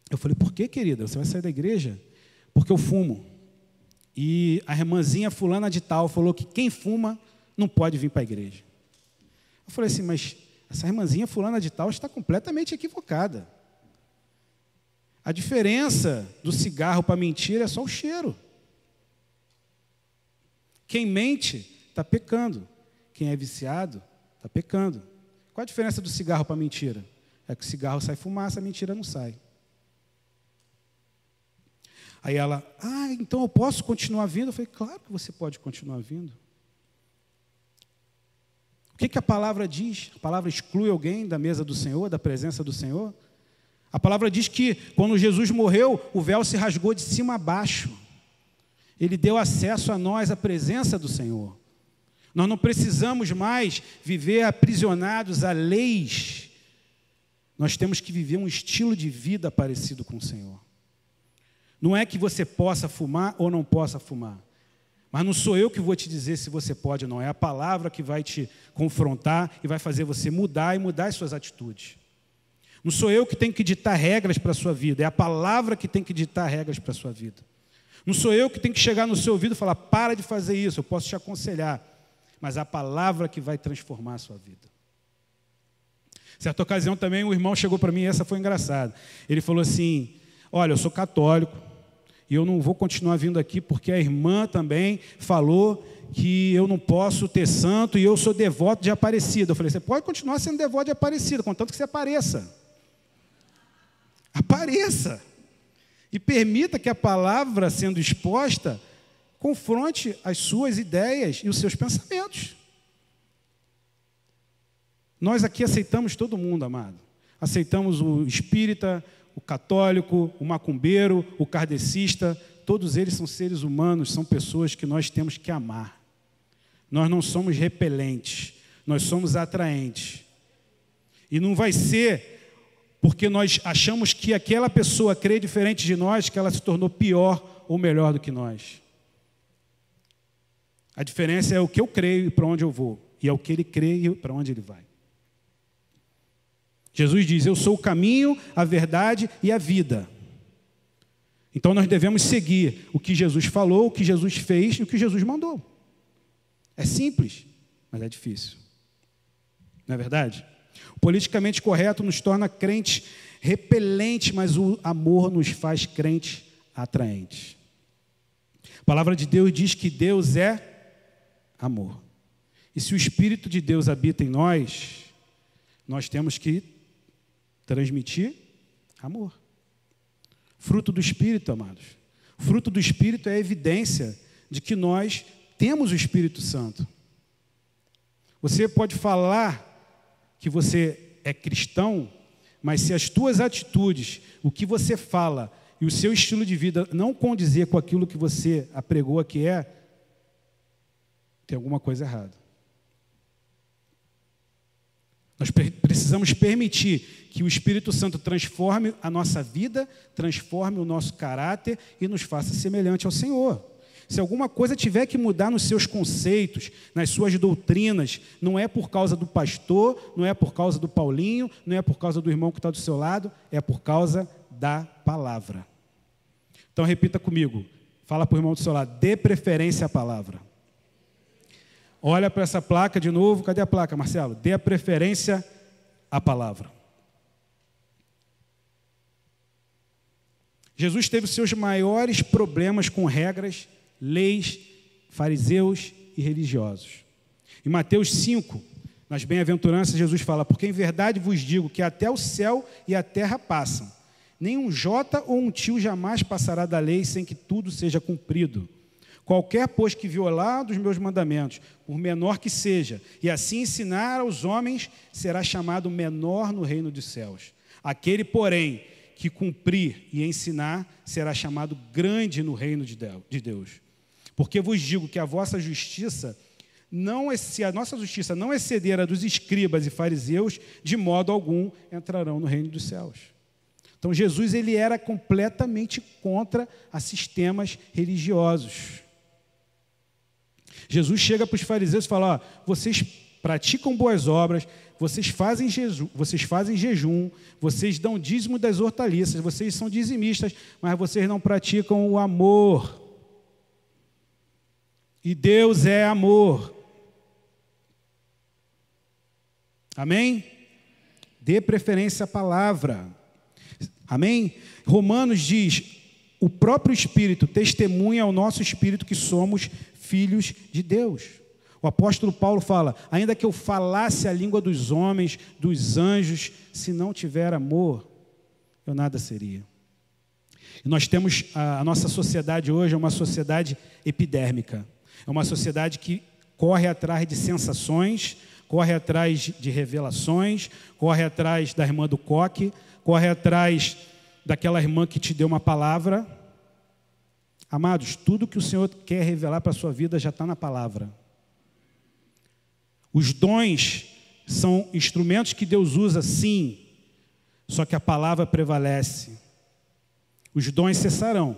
Eu falei: por que, querida? Você vai sair da igreja? Porque eu fumo. E a irmãzinha fulana de tal falou que quem fuma não pode vir para a igreja. Eu falei assim: mas essa irmãzinha fulana de tal está completamente equivocada. A diferença do cigarro para a mentira é só o cheiro. Quem mente está pecando. Quem é viciado está pecando. Qual a diferença do cigarro para a mentira? É que o cigarro sai fumaça, a mentira não sai. Aí ela: então eu posso continuar vindo? Eu falei: claro que você pode continuar vindo. que a palavra diz? A palavra exclui alguém da mesa do Senhor, da presença do Senhor? A palavra diz que quando Jesus morreu, o véu se rasgou de cima a baixo. Ele deu acesso a nós à presença do Senhor. Nós não precisamos mais viver aprisionados a leis. Nós temos que viver um estilo de vida parecido com o Senhor. Não é que você possa fumar ou não possa fumar. Mas não sou eu que vou te dizer se você pode ou não. É a palavra que vai te confrontar e vai fazer você mudar e mudar as suas atitudes. Não sou eu que tenho que ditar regras para a sua vida. É a palavra que tem que ditar regras para a sua vida. Não sou eu que tenho que chegar no seu ouvido e falar, para de fazer isso, eu posso te aconselhar. Mas é a palavra que vai transformar a sua vida. Certa ocasião também o irmão chegou para mim, e essa foi engraçada. Ele falou assim, olha, eu sou católico e eu não vou continuar vindo aqui porque a irmã também falou que eu não posso ter santo e eu sou devoto de Aparecida. Eu falei, você pode continuar sendo devoto de Aparecida, contanto que você apareça. Apareça. E permita que a palavra sendo exposta confronte as suas ideias e os seus pensamentos. Nós aqui aceitamos todo mundo, amado. Aceitamos o espírita, o católico, o macumbeiro, o kardecista. Todos eles são seres humanos, são pessoas que nós temos que amar. Nós não somos repelentes, nós somos atraentes. E não vai ser porque nós achamos que aquela pessoa crê diferente de nós, que ela se tornou pior ou melhor do que nós. A diferença é o que eu creio e para onde eu vou. E é o que ele crê e para onde ele vai. Jesus diz, eu sou o caminho, a verdade e a vida. Então nós devemos seguir o que Jesus falou, o que Jesus fez e o que Jesus mandou. É simples, mas é difícil. Não é verdade? O politicamente correto nos torna crentes repelentes, mas o amor nos faz crentes atraentes. A palavra de Deus diz que Deus é amor. E se o Espírito de Deus habita em nós, nós temos que transmitir amor. Fruto do Espírito, amados. Fruto do Espírito é a evidência de que nós temos o Espírito Santo. Você pode falar que você é cristão, mas se as tuas atitudes, o que você fala e o seu estilo de vida não condizer com aquilo que você apregou que é, tem alguma coisa errada. Nós precisamos permitir que o Espírito Santo transforme a nossa vida, transforme o nosso caráter e nos faça semelhante ao Senhor. Se alguma coisa tiver que mudar nos seus conceitos, nas suas doutrinas, não é por causa do pastor, não é por causa do Paulinho, não é por causa do irmão que está do seu lado, é por causa da palavra. Então repita comigo, fala para o irmão do seu lado, dê preferência à palavra. Olha para essa placa de novo, cadê a placa, Marcelo? Dê a preferência à palavra. Jesus teve os seus maiores problemas com regras, leis, fariseus e religiosos. Em Mateus 5, nas bem-aventuranças, Jesus fala, porque em verdade vos digo que até o céu e a terra passam, nem um jota ou um tio jamais passará da lei sem que tudo seja cumprido. Qualquer, pois, que violar dos meus mandamentos, por menor que seja, e assim ensinar aos homens, será chamado menor no reino dos céus. Aquele, porém, que cumprir e ensinar, será chamado grande no reino de Deus. Porque vos digo que a vossa justiça, se a nossa justiça não exceder a dos escribas e fariseus, de modo algum entrarão no reino dos céus. Então Jesus ele era completamente contra a sistemas religiosos. Jesus chega para os fariseus e fala, ó, vocês praticam boas obras, vocês fazem jejum, vocês dão dízimo das hortaliças, vocês são dizimistas, mas vocês não praticam o amor. E Deus é amor. Amém? Dê preferência à palavra. Amém? Romanos diz, o próprio Espírito testemunha ao nosso Espírito que somos filhos de Deus. O apóstolo Paulo fala, ainda que eu falasse a língua dos homens, dos anjos, se não tiver amor, eu nada seria. E nós temos, a nossa sociedade hoje é uma sociedade epidérmica. É uma sociedade que corre atrás de sensações, corre atrás de revelações, corre atrás da irmã do coque, corre atrás daquela irmã que te deu uma palavra. Amados, tudo que o Senhor quer revelar para a sua vida já está na palavra. Os dons são instrumentos que Deus usa, sim, só que a palavra prevalece. Os dons cessarão,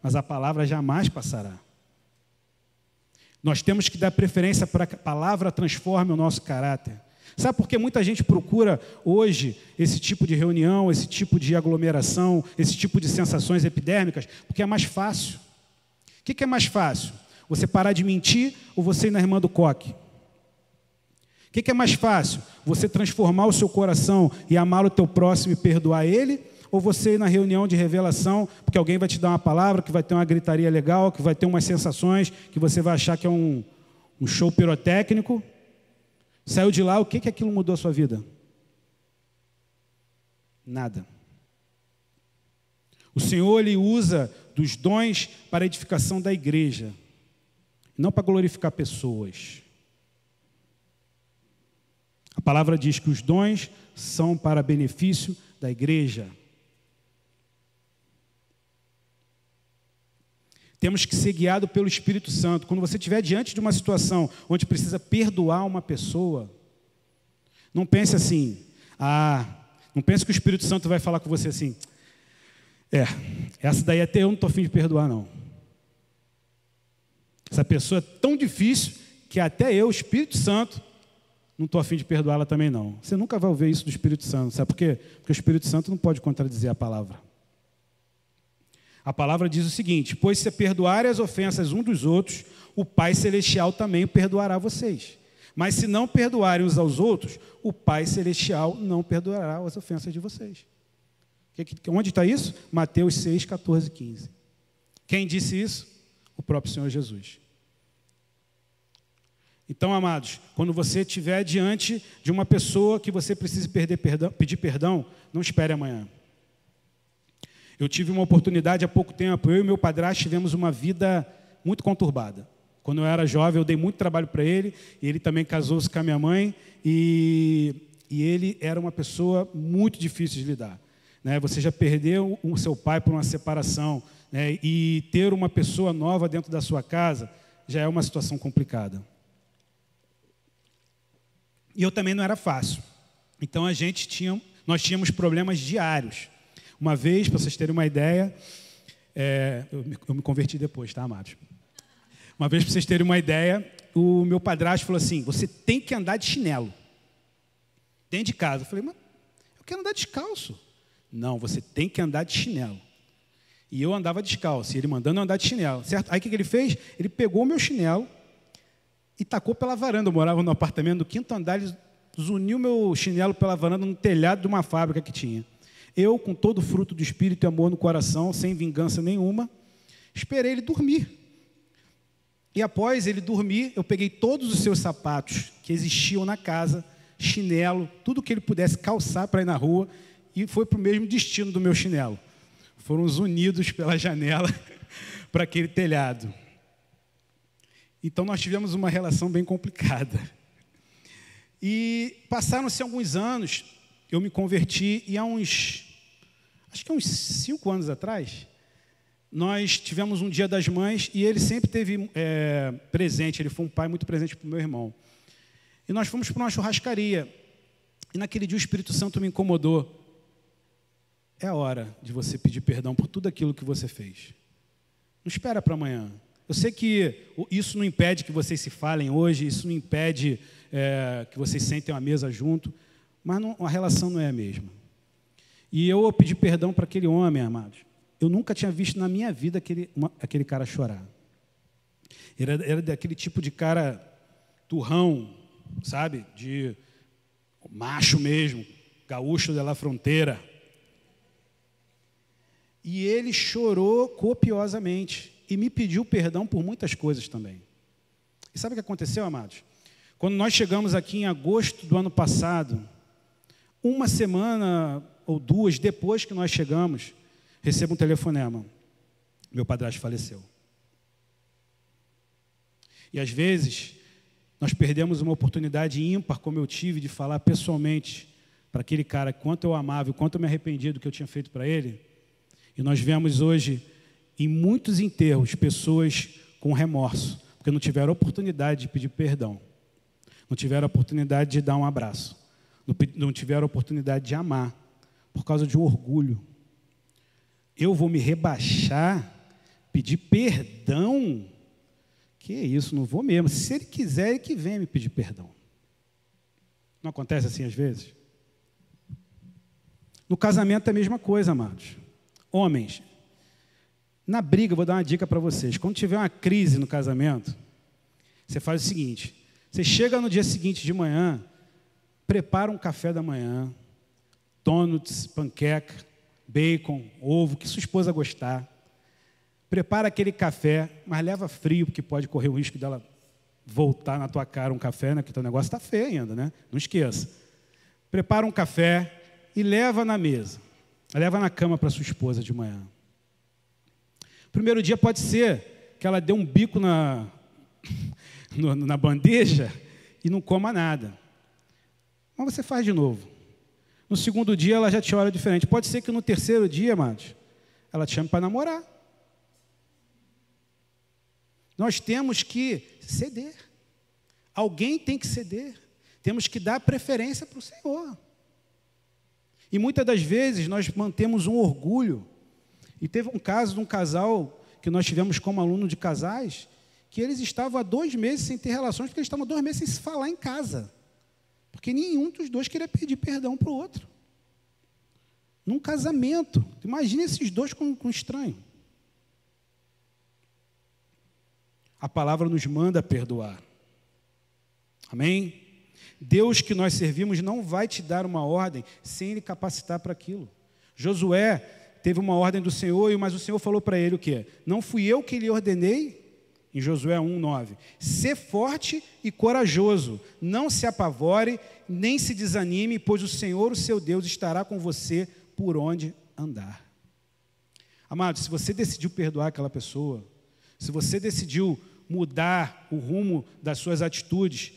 mas a palavra jamais passará. Nós temos que dar preferência para que a palavra transforme o nosso caráter. Sabe por que muita gente procura hoje esse tipo de reunião, esse tipo de aglomeração, esse tipo de sensações epidérmicas? Porque é mais fácil. O que é mais fácil? Você parar de mentir ou você ir na irmã do coque? O que é mais fácil? Você transformar o seu coração e amar o teu próximo e perdoar ele? Ou você ir na reunião de revelação, porque alguém vai te dar uma palavra, que vai ter uma gritaria legal, que vai ter umas sensações, que você vai achar que é um show pirotécnico? Saiu de lá, o que aquilo mudou a sua vida? Nada. O Senhor, Ele usa dos dons para a edificação da igreja, não para glorificar pessoas. A palavra diz que os dons são para benefício da igreja. Temos que ser guiados pelo Espírito Santo. Quando você estiver diante de uma situação onde precisa perdoar uma pessoa, não pense assim, não pense que o Espírito Santo vai falar com você assim, essa daí até eu não estou afim de perdoar, não. Essa pessoa é tão difícil que até eu, o Espírito Santo, não estou afim de perdoá-la também, não. Você nunca vai ouvir isso do Espírito Santo. Sabe por quê? Porque o Espírito Santo não pode contradizer a palavra. A palavra diz o seguinte: pois se perdoarem as ofensas uns dos outros, o Pai Celestial também perdoará vocês. Mas se não perdoarem uns aos outros, o Pai Celestial não perdoará as ofensas de vocês. Onde está isso? Mateus 6, 14, 15. Quem disse isso? O próprio Senhor Jesus. Então, amados, quando você estiver diante de uma pessoa que você precisa pedir perdão, não espere amanhã. Eu tive uma oportunidade há pouco tempo, eu e meu padrasto tivemos uma vida muito conturbada. Quando eu era jovem, eu dei muito trabalho para ele, e ele também casou-se com a minha mãe, e ele era uma pessoa muito difícil de lidar. Né? Você já perdeu o seu pai por uma separação, né? E ter uma pessoa nova dentro da sua casa já é uma situação complicada. E eu também não era fácil. Então nós tínhamos problemas diários. Uma vez, para vocês terem uma ideia, eu me converti depois, tá, amados? Uma vez, para vocês terem uma ideia, o meu padrasto falou assim: você tem que andar de chinelo dentro de casa. Eu falei: mas eu quero andar descalço. Não, você tem que andar de chinelo. E eu andava descalço, e ele mandando eu andar de chinelo, certo? Aí o que ele fez? Ele pegou o meu chinelo e tacou pela varanda. Eu morava no apartamento do 5º andar, ele zuniu meu chinelo pela varanda no telhado de uma fábrica que tinha. Eu, com todo o fruto do Espírito e amor no coração, sem vingança nenhuma, esperei ele dormir. E após ele dormir, eu peguei todos os seus sapatos que existiam na casa, chinelo, tudo que ele pudesse calçar para ir na rua, e foi para o mesmo destino do meu chinelo. Foram unidos pela janela para aquele telhado. Então nós tivemos uma relação bem complicada. E passaram-se alguns anos, eu me converti, e acho que uns 5 anos atrás, nós tivemos um Dia das Mães, e ele sempre teve presente, ele foi um pai muito presente para o meu irmão. E nós fomos para uma churrascaria, e naquele dia o Espírito Santo me incomodou. É a hora de você pedir perdão por tudo aquilo que você fez. Não espera para amanhã. Eu sei que isso não impede que vocês se falem hoje, isso não impede que vocês sentem à mesa junto, mas a relação não é a mesma. E eu pedi perdão para aquele homem, amados. Eu nunca tinha visto na minha vida aquele cara chorar. Ele era daquele tipo de cara turrão, sabe? De macho mesmo, gaúcho de la fronteira. E ele chorou copiosamente e me pediu perdão por muitas coisas também. E sabe o que aconteceu, amados? Quando nós chegamos aqui em agosto do ano passado, uma semana ou 2 depois que nós chegamos, recebo um telefonema. Meu padrasto faleceu. E às vezes, Nós perdemos uma oportunidade ímpar, como eu tive, de falar pessoalmente para aquele cara quanto eu amava e quanto eu me arrependia do que eu tinha feito para ele. E nós vemos hoje, em muitos enterros, pessoas com remorso, porque não tiveram oportunidade de pedir perdão, não tiveram oportunidade de dar um abraço, não tiveram oportunidade de amar, por causa de um orgulho. Eu vou me rebaixar, pedir perdão? Que isso, não vou mesmo. Se ele quiser, ele que vem me pedir perdão. Não acontece assim às vezes? No casamento é a mesma coisa, amados. Homens, na briga, vou dar uma dica para vocês. Quando tiver uma crise no casamento, você faz o seguinte: você chega no dia seguinte de manhã, prepara um café da manhã, donuts, panqueca, bacon, ovo, que sua esposa gostar. Prepara aquele café, mas leva frio, porque pode correr o risco dela voltar na tua cara um café, né? Porque teu negócio está feio ainda, né? Não esqueça. Prepara um café e leva na mesa. Leva na cama para sua esposa de manhã. Primeiro dia pode ser que ela dê um bico na bandeja e não coma nada. Mas você faz de novo. No segundo dia ela já te olha diferente. Pode ser que no terceiro dia, amados, ela te chame para namorar. Nós temos que ceder. Alguém tem que ceder. Temos que dar preferência para o Senhor. E muitas das vezes nós mantemos um orgulho. E teve um caso de um casal que nós tivemos como aluno de casais, que eles estavam há 2 meses sem ter relações, porque eles estavam 2 meses sem se falar em casa. Porque nenhum dos dois queria pedir perdão para o outro. Num casamento. Imagina esses dois com um estranho. A palavra nos manda perdoar. Amém? Deus que nós servimos não vai te dar uma ordem sem Ele capacitar para aquilo. Josué teve uma ordem do Senhor, mas o Senhor falou para ele o quê? Não fui eu que lhe ordenei? Em Josué 1:9. Sê forte e corajoso, não se apavore, nem se desanime, pois o Senhor, o seu Deus, estará com você por onde andar. Amado, se você decidiu perdoar aquela pessoa, se você decidiu mudar o rumo das suas atitudes,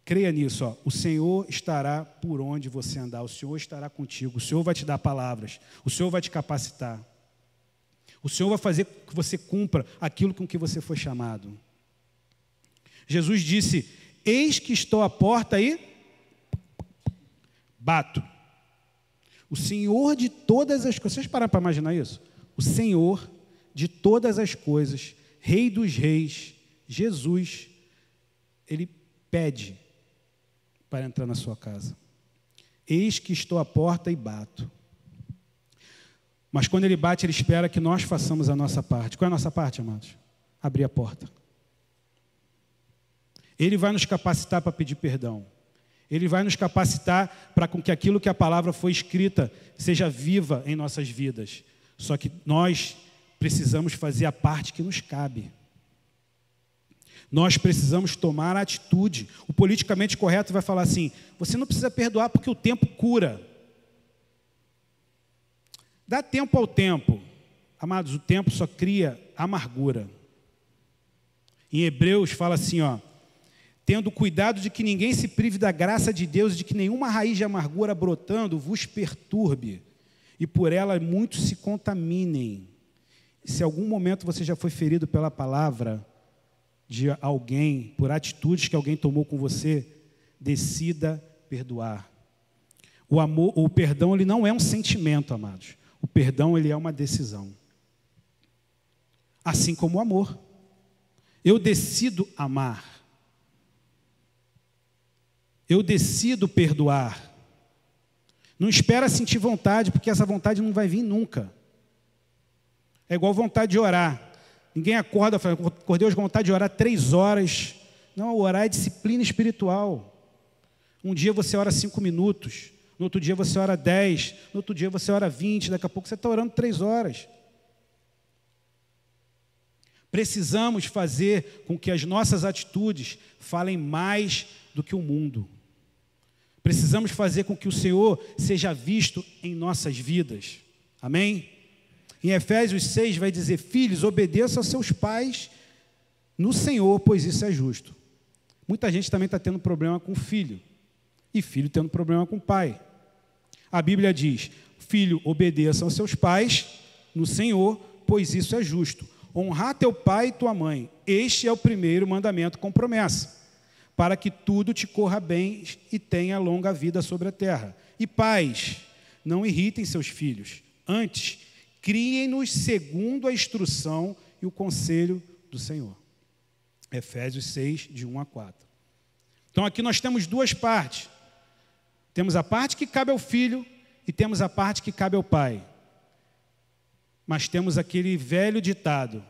creia nisso, ó. O Senhor estará por onde você andar, o Senhor estará contigo, o Senhor vai te dar palavras, o Senhor vai te capacitar, o Senhor vai fazer que você cumpra aquilo com que você foi chamado. Jesus disse: eis que estou à porta e bato. O Senhor de todas as coisas, vocês pararam para imaginar isso? O Senhor de todas as coisas, Rei dos reis, Jesus, Ele pede para entrar na sua casa. Eis que estou à porta e bato. Mas quando Ele bate, Ele espera que nós façamos a nossa parte. Qual é a nossa parte, amados? Abrir a porta. Ele vai nos capacitar para pedir perdão. Ele vai nos capacitar para com que aquilo que a palavra foi escrita seja viva em nossas vidas. Só que nós precisamos fazer a parte que nos cabe. Nós precisamos tomar a atitude. O politicamente correto vai falar assim: você não precisa perdoar porque o tempo cura. Dá tempo ao tempo. Amados, o tempo só cria amargura. Em Hebreus fala assim, ó: tendo cuidado de que ninguém se prive da graça de Deus, de que nenhuma raiz de amargura brotando vos perturbe, e por ela muitos se contaminem. Se em algum momento você já foi ferido pela palavra de alguém, por atitudes que alguém tomou com você, decida perdoar. O perdão, ele não é um sentimento, amados. O perdão, ele é uma decisão. Assim como o amor. Eu decido amar. Eu decido perdoar. Não espera sentir vontade, porque essa vontade não vai vir nunca. É igual vontade de orar. Ninguém acorda e fala: acordei hoje com vontade de orar 3 horas. Não, orar é disciplina espiritual. Um dia você ora 5 minutos, no outro dia você ora 10, no outro dia você ora 20, daqui a pouco você está orando 3 horas. Precisamos fazer com que as nossas atitudes falem mais do que o mundo. Precisamos fazer com que o Senhor seja visto em nossas vidas. Amém? Em Efésios 6 vai dizer: filhos, obedeçam aos seus pais no Senhor, pois isso é justo. Muita gente também está tendo problema com filho, e filho tendo problema com pai. A Bíblia diz: filho, obedeça aos seus pais no Senhor, pois isso é justo. Honrar teu pai e tua mãe, este é o primeiro mandamento com promessa, para que tudo te corra bem e tenha longa vida sobre a terra. E pais, não irritem seus filhos, antes, criem-nos segundo a instrução e o conselho do Senhor. Efésios 6, de 1 a 4. Então aqui nós temos duas partes. Temos a parte que cabe ao filho e temos a parte que cabe ao pai. Mas temos aquele velho ditado,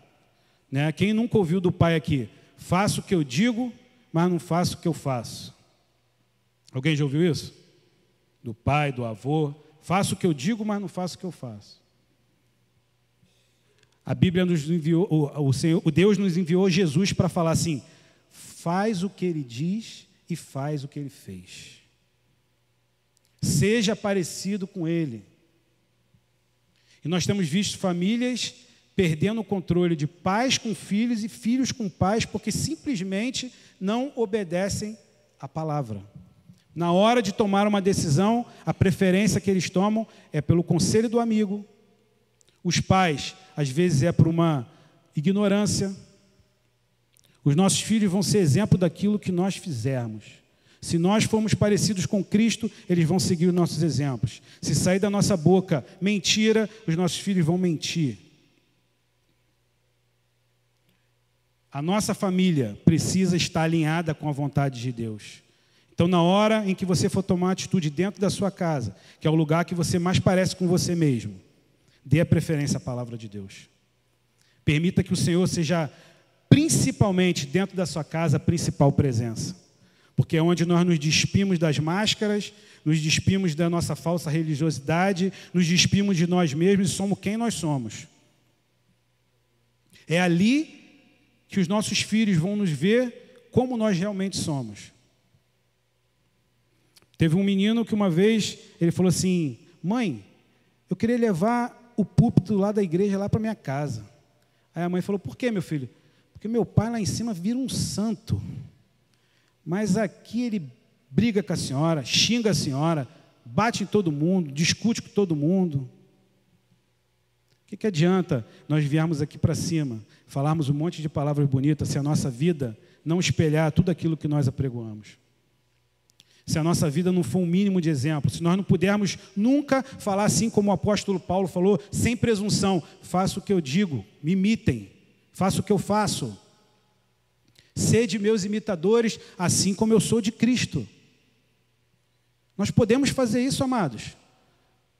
né? Quem nunca ouviu do pai aqui? Faço o que eu digo, mas não faço o que eu faço. Alguém já ouviu isso? Do pai, do avô. Faço o que eu digo, mas não faço o que eu faço. A Bíblia nos enviou, o Deus nos enviou Jesus para falar assim: faz o que ele diz e faz o que ele fez. Seja parecido com ele. E nós temos visto famílias perdendo o controle de pais com filhos e filhos com pais, porque simplesmente não obedecem à palavra. Na hora de tomar uma decisão, a preferência que eles tomam é pelo conselho do amigo. Os pais, às vezes, é por uma ignorância. Os nossos filhos vão ser exemplo daquilo que nós fizermos. Se nós formos parecidos com Cristo, eles vão seguir os nossos exemplos. Se sair da nossa boca mentira, os nossos filhos vão mentir. A nossa família precisa estar alinhada com a vontade de Deus. Então, na hora em que você for tomar atitude dentro da sua casa, que é o lugar que você mais parece com você mesmo, dê a preferência à palavra de Deus. Permita que o Senhor seja, principalmente dentro da sua casa, a principal presença. Porque é onde nós nos despimos das máscaras, nos despimos da nossa falsa religiosidade, nos despimos de nós mesmos e somos quem nós somos. É ali que os nossos filhos vão nos ver como nós realmente somos. Teve um menino que uma vez, ele falou assim: mãe, eu queria levar o púlpito lá da igreja lá para minha casa. Aí a mãe falou: por quê, meu filho? Porque meu pai lá em cima vira um santo. Mas aqui ele briga com a senhora, xinga a senhora, bate em todo mundo, discute com todo mundo. O que adianta nós viermos aqui para cima, falarmos um monte de palavras bonitas, se a nossa vida não espelhar tudo aquilo que nós apregoamos? Se a nossa vida não for um mínimo de exemplo, se nós não pudermos nunca falar assim como o apóstolo Paulo falou, sem presunção: faço o que eu digo, me imitem, faço o que eu faço. Sede meus imitadores, assim como eu sou de Cristo. Nós podemos fazer isso, amados.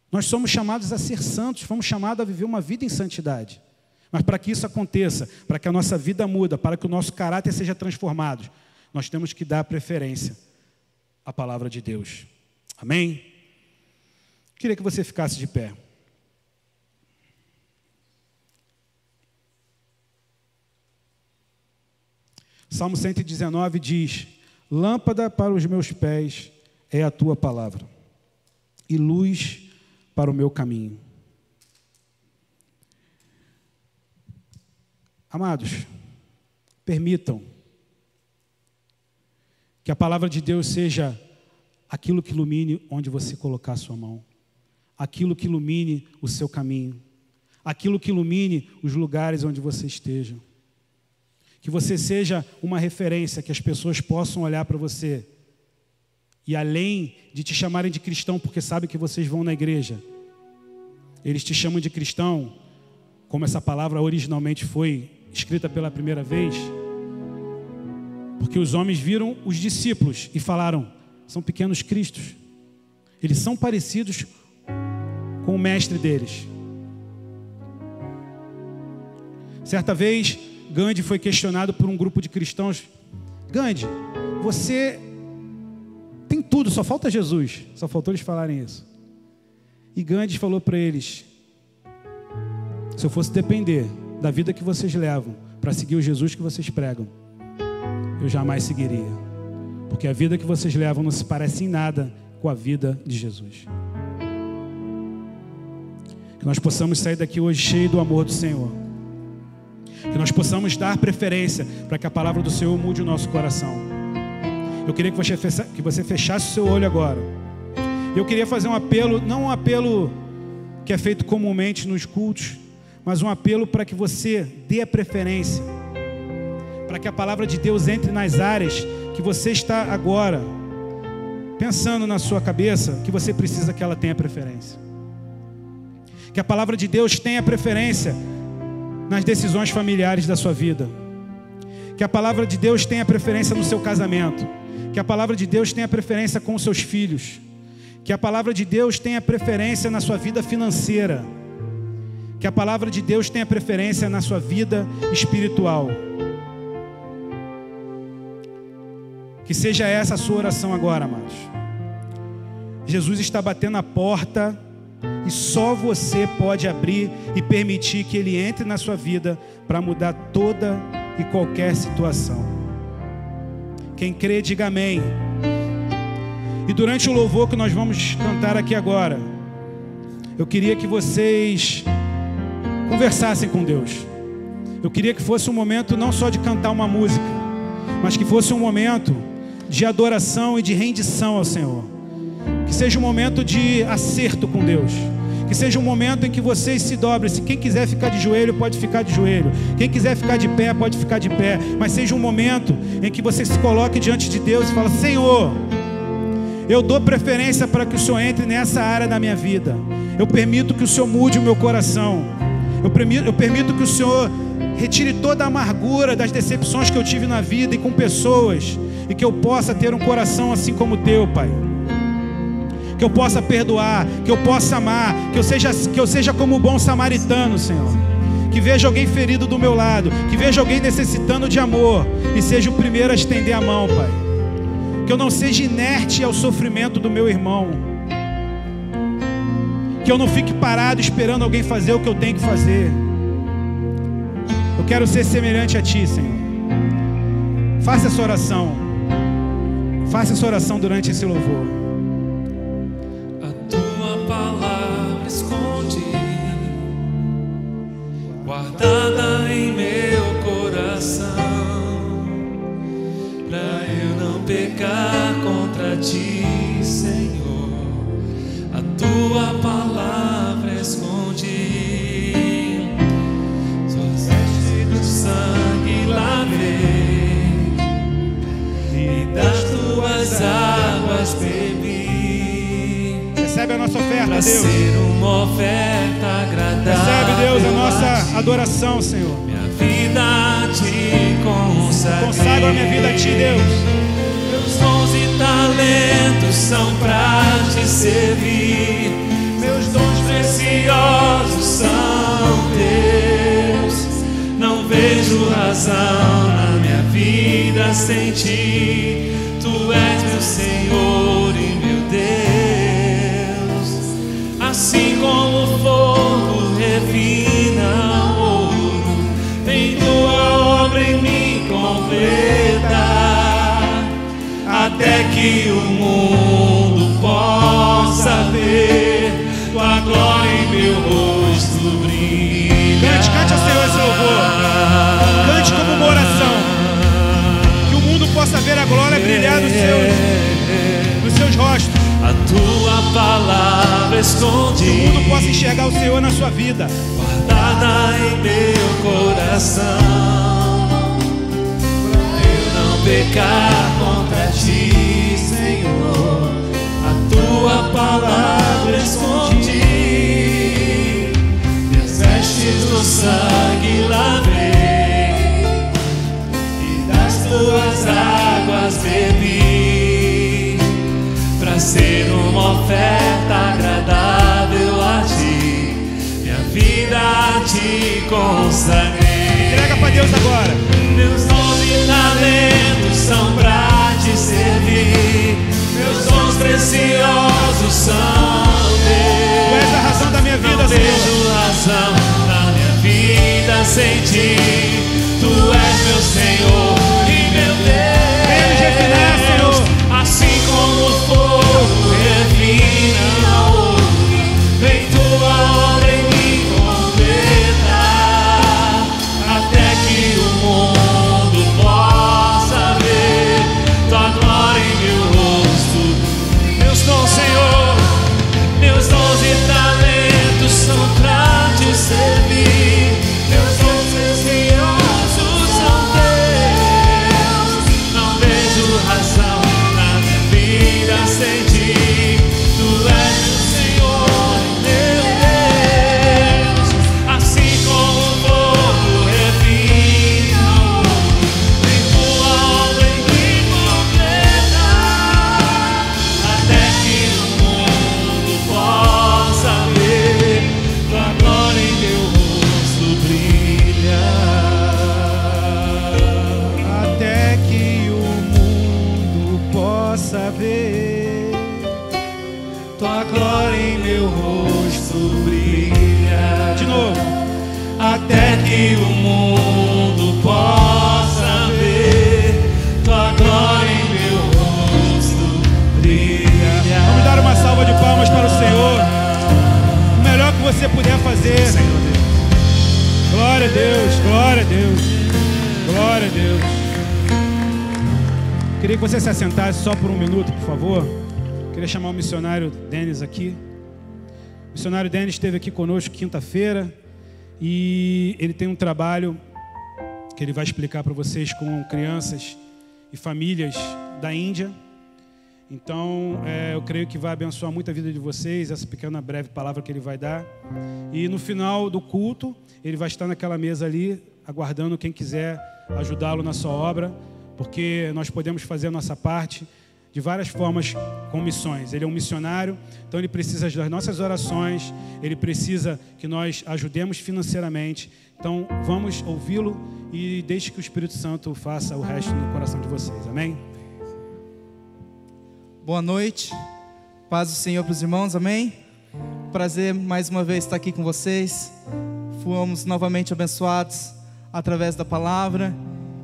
Nós somos chamados a ser santos, fomos chamados a viver uma vida em santidade. Mas para que isso aconteça, para que a nossa vida muda, para que o nosso caráter seja transformado, nós temos que dar preferência à palavra de Deus. Amém? Queria que você ficasse de pé. Salmo 119 diz: lâmpada para os meus pés é a tua palavra, e luz para o meu caminho. Amados, permitam que a palavra de Deus seja aquilo que ilumine onde você colocar a sua mão, aquilo que ilumine o seu caminho, aquilo que ilumine os lugares onde você esteja. Que você seja uma referência, que as pessoas possam olhar para você e, além de te chamarem de cristão, porque sabem que vocês vão na igreja, eles te chamam de cristão, como essa palavra originalmente foi escrita pela primeira vez, porque os homens viram os discípulos e falaram: são pequenos cristos, eles são parecidos com o mestre deles. Certa vez, Gandhi foi questionado por um grupo de cristãos: Gandhi, você tem tudo, só falta Jesus. Só faltou eles falarem isso. E Gandhi falou para eles: se eu fosse depender da vida que vocês levam para seguir o Jesus que vocês pregam, eu jamais seguiria. Porque a vida que vocês levam não se parece em nada com a vida de Jesus. Que nós possamos sair daqui hoje cheio do amor do Senhor. Que nós possamos dar preferência para que a palavra do Senhor mude o nosso coração. Eu queria que você fechasse o seu olho agora. Eu queria fazer um apelo, não um apelo que é feito comumente nos cultos, mas um apelo para que você dê a preferência, para que a palavra de Deus entre nas áreas que você está agora pensando na sua cabeça, que você precisa que ela tenha preferência. Que a palavra de Deus tenha preferência nas decisões familiares da sua vida. Que a palavra de Deus tenha preferência no seu casamento. Que a palavra de Deus tenha preferência com os seus filhos. Que a palavra de Deus tenha preferência na sua vida financeira. Que a palavra de Deus tenha preferência na sua vida espiritual. Que seja essa a sua oração agora, amados. Jesus está batendo a porta e só você pode abrir e permitir que Ele entre na sua vida para mudar toda e qualquer situação. Quem crê, diga amém. E durante o louvor que nós vamos cantar aqui agora, eu queria que vocês conversassem com Deus. Eu queria que fosse um momento não só de cantar uma música, mas que fosse um momento de adoração e de rendição ao Senhor. Que seja um momento de acerto com Deus. Que seja um momento em que vocês se dobrem. Se quem quiser ficar de joelho, pode ficar de joelho. Quem quiser ficar de pé, pode ficar de pé. Mas seja um momento em que você se coloque diante de Deus e fala: Senhor, eu dou preferência para que o Senhor entre nessa área da minha vida. Eu permito que o Senhor mude o meu coração. Eu permito que o Senhor retire toda a amargura das decepções que eu tive na vida e com pessoas. E que eu possa ter um coração assim como o teu, Pai. Que eu possa perdoar, que eu possa amar, que eu seja como o bom samaritano, Senhor. Que veja alguém ferido do meu lado, que veja alguém necessitando de amor e seja o primeiro a estender a mão, Pai. Que eu não seja inerte ao sofrimento do meu irmão. Que eu não fique parado esperando alguém fazer o que eu tenho que fazer. Eu quero ser semelhante a Ti, Senhor. Faça essa oração. Faça essa oração durante esse louvor. Guardada em meu coração, pra eu não pecar contra Ti, Senhor. A Tua palavra escondi, Suas vestes do sangue lavei, e das Tuas águas bebi. Recebe a nossa oferta, Deus. Ser uma oferta agradável. Recebe, Deus, a nossa adoração, Senhor. Minha vida a Ti consagrei. Consagra a minha vida a Ti, Deus. Meus dons e talentos são pra Te servir. Meus dons preciosos são Teus. Não vejo razão na minha vida sem Ti. Tu és meu Senhor e meu Deus. Assim como o fogo refina o ouro, vem Tua obra em mim completa, até que o mundo possa ver Tua glória em meu rosto brilha. Cante ao Senhor esse louvor. Cante como uma oração. Que o mundo possa ver a glória brilhar nos seus rostos. A Tua palavra escondi, que o mundo possa enxergar o Senhor na sua vida. Guardada em meu coração, pra eu não pecar contra Ti, Senhor. A Tua palavra escondi, minhas vestes no sangue lavei, e das Tuas águas bebi. Pra ser uma oferta agradável a Ti, minha vida a Ti consagrei. Entrega para Deus agora. Meus dons e talentos são pra Te servir. Meus dons preciosos são Teus. Tu és a razão da minha vida, Não Senhor. vejo razão na minha vida sem Ti. Tu és meu Senhor e meu Deus. Venha nos refinar, Senhor. Assim como o fogo refina o ouro, vem Tua obra em mim completa, até que o mundo possa ver Tua glória que o mundo possa ver tua glória em meu rosto brilhar. Vamos dar uma salva de palmas para o Senhor. O melhor que você puder fazer. Glória a Deus, glória a Deus, glória a Deus. Queria que você se assentasse só por um minuto, por favor. Queria chamar o missionário Denis aqui. O missionário Denis esteve aqui conosco quinta-feira e ele tem um trabalho que ele vai explicar para vocês com crianças e famílias da Índia. Então, eu creio que vai abençoar muito a vida de vocês, essa pequena breve palavra que ele vai dar. E no final do culto, ele vai estar naquela mesa ali, aguardando quem quiser ajudá-lo na sua obra, porque nós podemos fazer a nossa parte de várias formas com missões. Ele é um missionário, então ele precisa das nossas orações, ele precisa que nós ajudemos financeiramente. Então, vamos ouvi-lo e deixe que o Espírito Santo faça o resto no coração de vocês. Amém? Boa noite, paz do Senhor para os irmãos, amém? Prazer mais uma vez estar aqui com vocês. Fomos novamente abençoados através da palavra.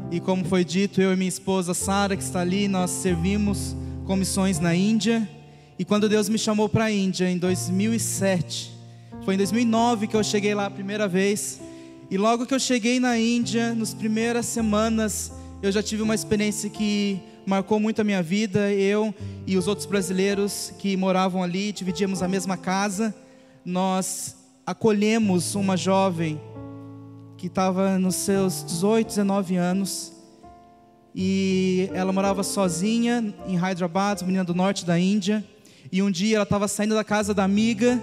E como foi dito, eu e minha esposa Sara, que está ali, nós servimos com missões na Índia. E quando Deus me chamou para a Índia em 2007, foi em 2009 que eu cheguei lá a primeira vez. E logo que eu cheguei na Índia, nas primeiras semanas, eu já tive uma experiência que marcou muito a minha vida. Eu e os outros brasileiros que moravam ali, dividíamos a mesma casa. Nós acolhemos uma jovem que estava nos seus 18, 19 anos. E ela morava sozinha em Hyderabad, menina do norte da Índia. E um dia ela estava saindo da casa da amiga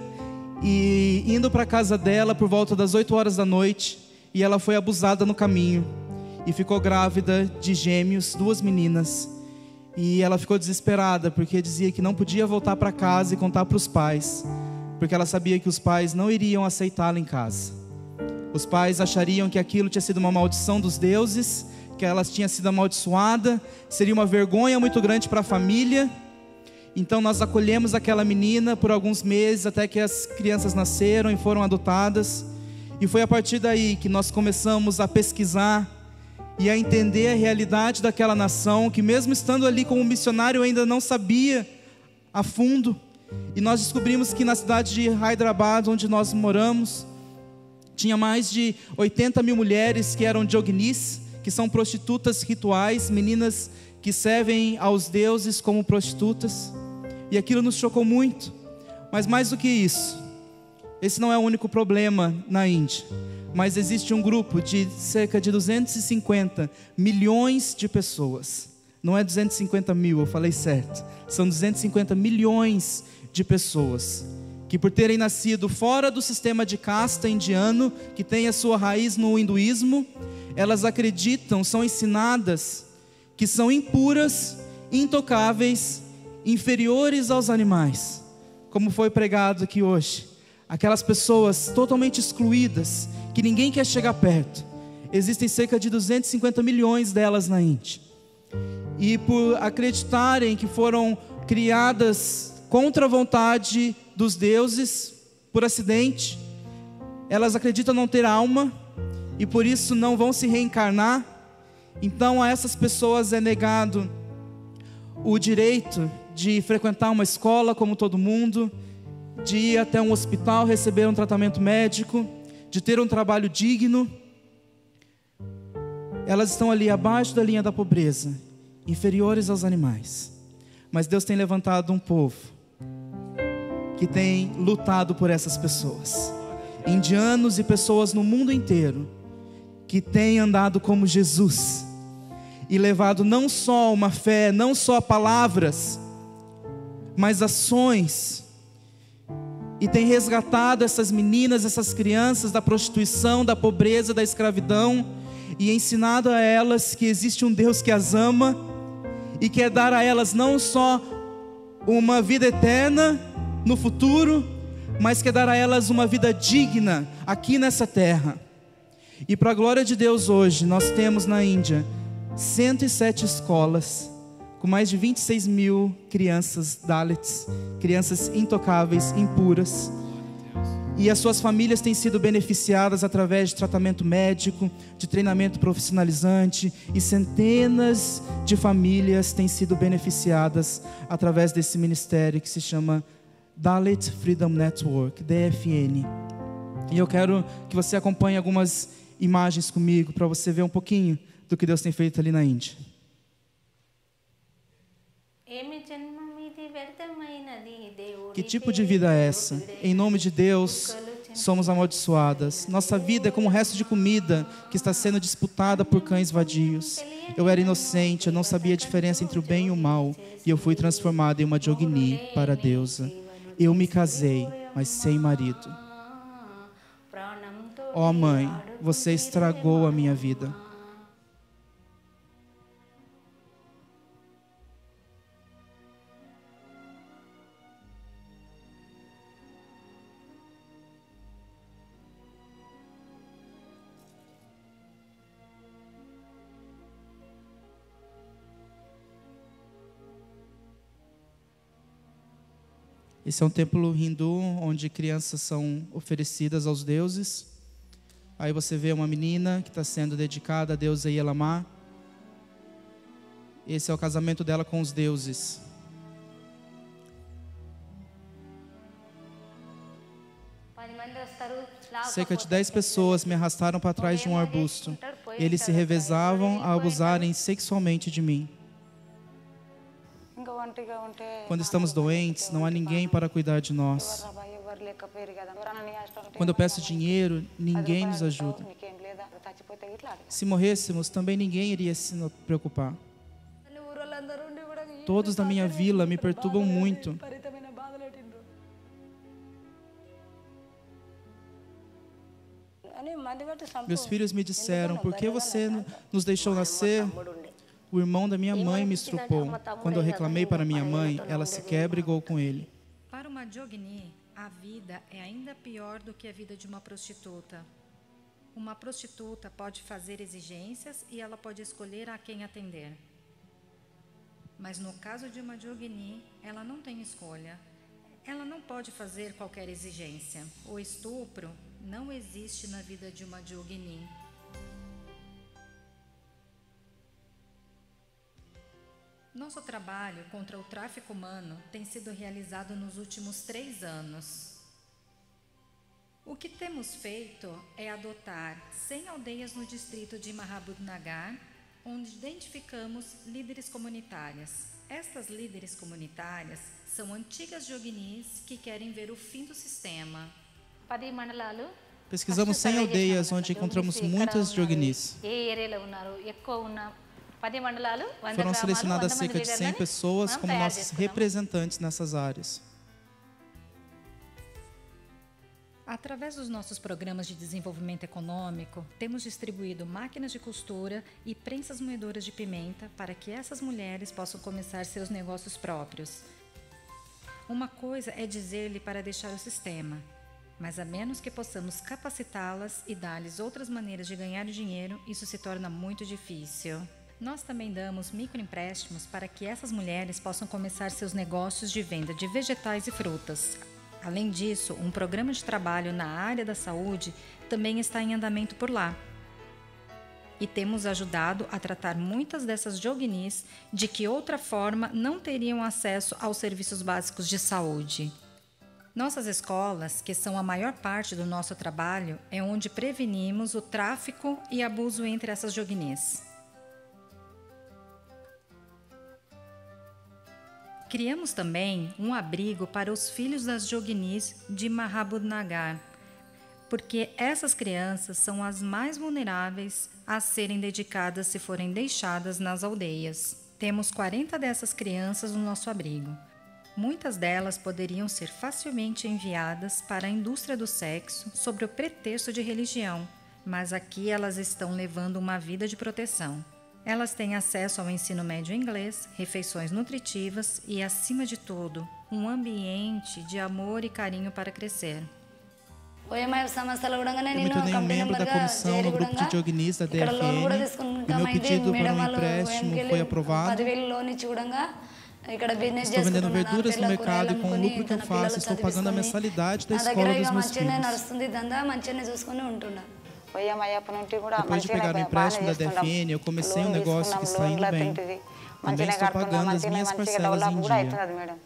e indo para a casa dela por volta das 8 horas da noite. E ela foi abusada no caminho. E ficou grávida de gêmeos, 2 meninas. E ela ficou desesperada, porque dizia que não podia voltar para casa e contar para os pais, porque ela sabia que os pais não iriam aceitá-la em casa. Os pais achariam que aquilo tinha sido uma maldição dos deuses, que ela tinha sido amaldiçoada, seria uma vergonha muito grande para a família. Então nós acolhemos aquela menina por alguns meses, até que as crianças nasceram e foram adotadas. E foi a partir daí que nós começamos a pesquisar e a entender a realidade daquela nação, que mesmo estando ali como missionário eu ainda não sabia a fundo. E nós descobrimos que na cidade de Hyderabad, onde nós moramos, tinha mais de 80 mil mulheres que eram yognis, que são prostitutas rituais, meninas que servem aos deuses como prostitutas. E aquilo nos chocou muito. Mas mais do que isso, esse não é o único problema na Índia. Mas existe um grupo de cerca de 250 milhões de pessoas. Não é 250 mil, eu falei certo. São 250 milhões de pessoas que, por terem nascido fora do sistema de casta indiano, que tem a sua raiz no hinduísmo, elas acreditam, são ensinadas que são impuras, intocáveis, inferiores aos animais. Como foi pregado aqui hoje, aquelas pessoas totalmente excluídas, que ninguém quer chegar perto. Existem cerca de 250 milhões delas na Índia. E por acreditarem que foram criadas contra a vontade dos deuses, por acidente, elas acreditam não ter alma e por isso não vão se reencarnar. Então a essas pessoas é negado o direito de frequentar uma escola como todo mundo, de ir até um hospital receber um tratamento médico, de ter um trabalho digno. Elas estão ali abaixo da linha da pobreza, inferiores aos animais. Mas Deus tem levantado um povo que tem lutado por essas pessoas, indianos e pessoas no mundo inteiro, que têm andado como Jesus e levado não só uma fé, não só palavras, mas ações, e tem resgatado essas meninas, essas crianças da prostituição, da pobreza, da escravidão, e ensinado a elas que existe um Deus que as ama e quer dar a elas não só uma vida eterna no futuro, mas quer dar a elas uma vida digna aqui nessa terra. E para a glória de Deus, hoje nós temos na Índia 107 escolas com mais de 26 mil crianças Dalits, crianças intocáveis, impuras. E as suas famílias têm sido beneficiadas através de tratamento médico, de treinamento profissionalizante, e centenas de famílias têm sido beneficiadas através desse ministério que se chama Dalit Freedom Network, DFN. E eu quero que você acompanhe algumas imagens comigo para você ver um pouquinho do que Deus tem feito ali na Índia. Que tipo de vida é essa? Em nome de Deus, somos amaldiçoadas. Nossa vida é como o resto de comida que está sendo disputada por cães vadios. Eu era inocente, eu não sabia a diferença entre o bem e o mal, e eu fui transformada em uma Jogini para a deusa. Eu me casei, mas sem marido. Ó mãe, você estragou a minha vida. Esse é um templo hindu onde crianças são oferecidas aos deuses. Aí você vê uma menina que está sendo dedicada à deusa Yelamá. Esse é o casamento dela com os deuses. Cerca de 10 pessoas me arrastaram para trás de um arbusto. Eles se revezavam a abusarem sexualmente de mim. Quando estamos doentes, não há ninguém para cuidar de nós. Quando eu peço dinheiro, ninguém nos ajuda. Se morrêssemos, também ninguém iria se preocupar. Todos da minha vila me perturbam muito. Meus filhos me disseram: por que você nos deixou nascer? O irmão da minha mãe me estrupou. Quando eu reclamei para minha mãe, ela sequer brigou com ele. Para uma Jogini, a vida é ainda pior do que a vida de uma prostituta. Uma prostituta pode fazer exigências e ela pode escolher a quem atender. Mas no caso de uma Jogini, ela não tem escolha. Ela não pode fazer qualquer exigência. O estupro não existe na vida de uma Jogini. Nosso trabalho contra o tráfico humano tem sido realizado nos últimos 3 anos. O que temos feito é adotar 100 aldeias no distrito de Mahabubnagar, onde identificamos líderes comunitárias. Estas líderes comunitárias são antigas Joginis que querem ver o fim do sistema. Pesquisamos 100 aldeias onde encontramos muitas Joginis. Foram selecionadas cerca de 100 pessoas como nossas representantes nessas áreas. Através dos nossos programas de desenvolvimento econômico, temos distribuído máquinas de costura e prensas moedoras de pimenta para que essas mulheres possam começar seus negócios próprios. Uma coisa é dizer-lhe para deixar o sistema, mas a menos que possamos capacitá-las e dar-lhes outras maneiras de ganhar dinheiro, isso se torna muito difícil. Nós também damos microempréstimos para que essas mulheres possam começar seus negócios de venda de vegetais e frutas. Além disso, um programa de trabalho na área da saúde também está em andamento por lá. E temos ajudado a tratar muitas dessas Joginis de que outra forma não teriam acesso aos serviços básicos de saúde. Nossas escolas, que são a maior parte do nosso trabalho, é onde prevenimos o tráfico e abuso entre essas Joginis. Criamos também um abrigo para os filhos das Joginis de Mahabubnagar, porque essas crianças são as mais vulneráveis a serem dedicadas se forem deixadas nas aldeias. Temos 40 dessas crianças no nosso abrigo. Muitas delas poderiam ser facilmente enviadas para a indústria do sexo sob o pretexto de religião, mas aqui elas estão levando uma vida de proteção. Elas têm acesso ao ensino médio inglês, refeições nutritivas e, acima de tudo, um ambiente de amor e carinho para crescer. Eu me tornei um membro da comissão no grupo de Joginis da DFN e meu pedido para um empréstimo foi aprovado. Estou vendendo verduras no mercado e com o lucro que eu faço, estou pagando a mensalidade da escola dos meus filhos. Depois de pegar o empréstimo da DFN, eu comecei um negócio que está indo bem. Também estou pagando as minhas parcelas em dia.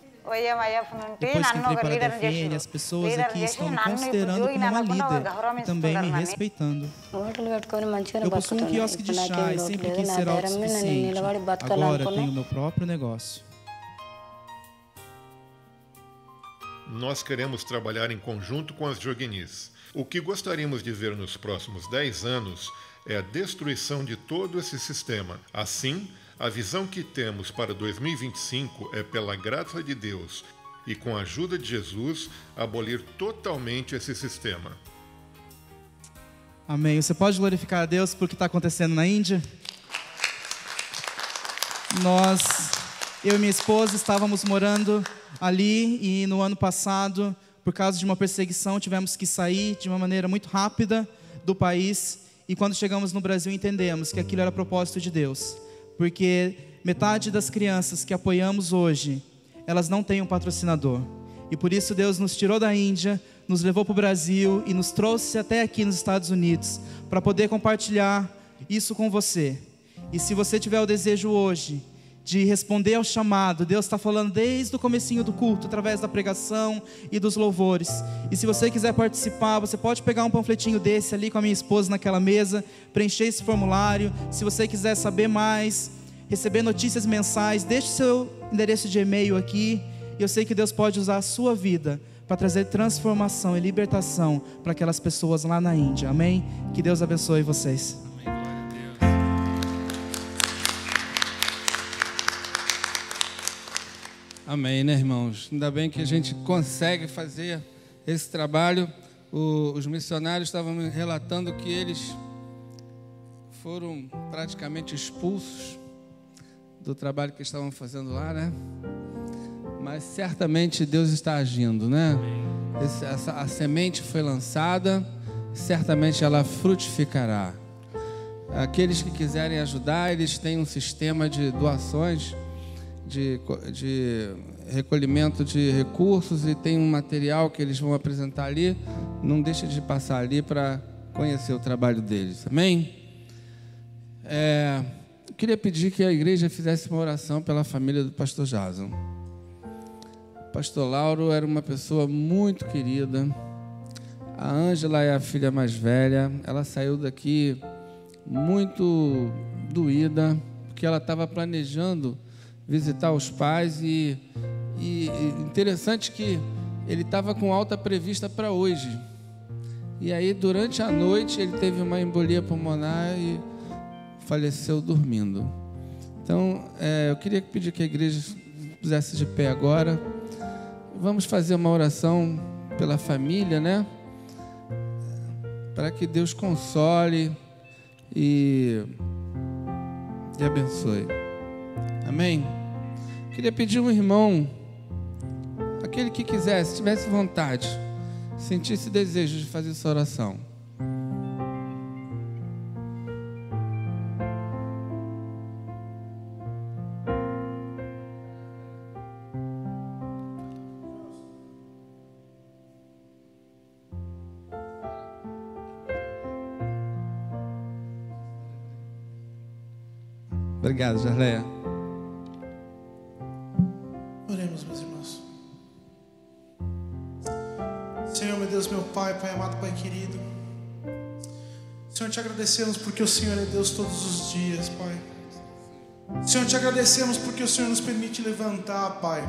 Depois que entrei para a DFN, as pessoas aqui estão me considerando como uma líder e também me respeitando. Eu possuo um quiosque de chá e sempre quis ser autossuficiente. Agora tenho meu próprio negócio. Nós queremos trabalhar em conjunto com as Joguinis. O que gostaríamos de ver nos próximos 10 anos é a destruição de todo esse sistema. Assim, a visão que temos para 2025 é, pela graça de Deus e com a ajuda de Jesus, abolir totalmente esse sistema. Amém. Você pode glorificar a Deus por o que está acontecendo na Índia? Eu e minha esposa estávamos morando ali e no ano passado, por causa de uma perseguição, tivemos que sair de uma maneira muito rápida do país. E quando chegamos no Brasil, entendemos que aquilo era propósito de Deus. Porque metade das crianças que apoiamos hoje, elas não têm um patrocinador. E por isso Deus nos tirou da Índia, nos levou para o Brasil e nos trouxe até aqui nos Estados Unidos para poder compartilhar isso com você. E se você tiver o desejo hoje de responder ao chamado, Deus está falando desde o comecinho do culto, através da pregação e dos louvores. E se você quiser participar, você pode pegar um panfletinho desse ali com a minha esposa naquela mesa, preencher esse formulário. Se você quiser saber mais, receber notícias mensais, deixe seu endereço de e-mail aqui. E eu sei que Deus pode usar a sua vida para trazer transformação e libertação para aquelas pessoas lá na Índia. Amém? Que Deus abençoe vocês. Amém, né, irmãos? Ainda bem que a gente consegue fazer esse trabalho. Os missionários estavam me relatando que eles foram praticamente expulsos do trabalho que estavam fazendo lá, né? Mas certamente Deus está agindo, né? A semente foi lançada, certamente ela frutificará. Aqueles que quiserem ajudar, eles têm um sistema de doações, de recolhimento de recursos, e tem um material que eles vão apresentar ali. Não deixe de passar ali para conhecer o trabalho deles, amém? Eu queria pedir que a igreja fizesse uma oração pela família do pastor Jason. O pastor Lauro era uma pessoa muito querida. A Ângela é a filha mais velha. Ela saiu daqui muito doída, porque ela estava planejando visitar os pais, e interessante que ele estava com alta prevista para hoje. E aí, durante a noite, ele teve uma embolia pulmonar e faleceu dormindo. Então, eu queria pedir que a igreja pusesse de pé agora. Vamos fazer uma oração pela família, né? Para que Deus console e abençoe. Amém? Queria pedir um irmão, aquele que quisesse, tivesse vontade, sentisse desejo de fazer essa oração. Obrigado, Jarleia. Oremos, meus irmãos. Senhor, meu Deus, meu Pai, Pai amado, Pai querido, Senhor, te agradecemos porque o Senhor é Deus todos os dias, Pai. Senhor, te agradecemos porque o Senhor nos permite levantar, Pai,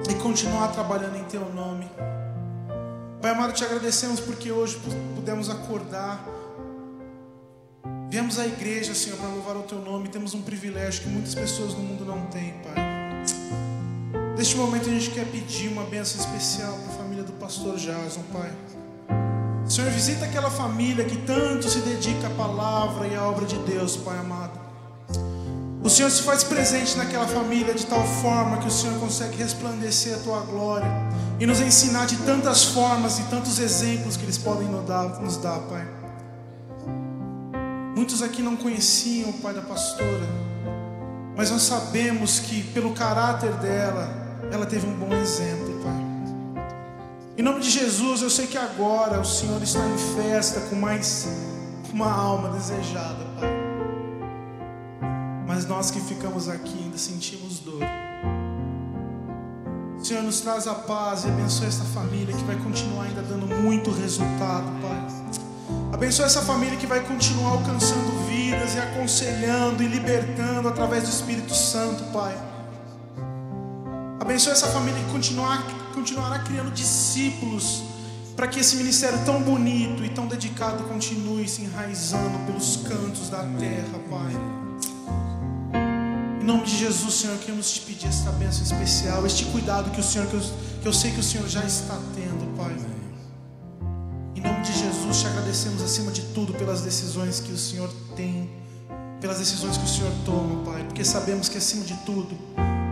e continuar trabalhando em Teu nome. Pai amado, te agradecemos porque hoje pudemos acordar, viemos à igreja, Senhor, para louvar o Teu nome. Temos um privilégio que muitas pessoas no mundo não têm, Pai. Neste momento a gente quer pedir uma bênção especial para a família do pastor Jason, Pai. Senhor, visita aquela família que tanto se dedica à palavra e à obra de Deus, Pai amado. O Senhor se faz presente naquela família de tal forma que o Senhor consegue resplandecer a Tua glória e nos ensinar de tantas formas e tantos exemplos que eles podem nos dar, Pai. Muitos aqui não conheciam o pai da pastora, Mas nós sabemos que pelo caráter dela, ela teve um bom exemplo, Pai. Em nome de Jesus, eu sei que agora o Senhor está em festa com mais uma alma desejada, Pai. Mas nós que ficamos aqui ainda sentimos dor. Senhor, nos traz a paz e abençoe esta família que vai continuar ainda dando muito resultado, Pai. Abençoe essa família que vai continuar alcançando vidas e aconselhando e libertando através do Espírito Santo, Pai. Abençoe essa família que continuará criando discípulos para que esse ministério tão bonito e tão dedicado continue se enraizando pelos cantos da terra, Pai. Em nome de Jesus, Senhor, queremos te pedir esta bênção especial, este cuidado que eu sei que o Senhor já está tendo, Pai. Em nome de Jesus, te agradecemos acima de tudo pelas decisões que o Senhor tem, pelas decisões que o Senhor toma, Pai, porque sabemos que acima de tudo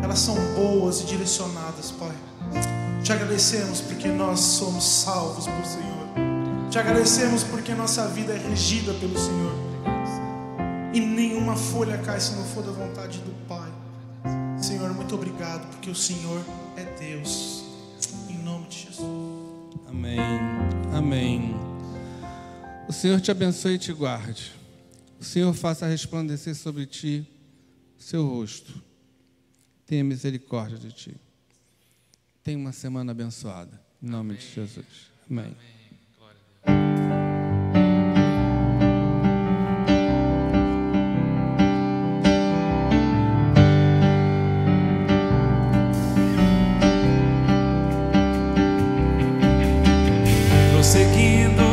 elas são boas e direcionadas, Pai. Te agradecemos porque nós somos salvos por Senhor. Te agradecemos porque nossa vida é regida pelo Senhor. E nenhuma folha cai se não for da vontade do Pai. Senhor, muito obrigado porque o Senhor é Deus. Em nome de Jesus. Amém. Amém. O Senhor te abençoe e te guarde. O Senhor faça resplandecer sobre ti o seu rosto. Tenha misericórdia de ti. Tenha uma semana abençoada. Em nome de Jesus. Amém. Seguindo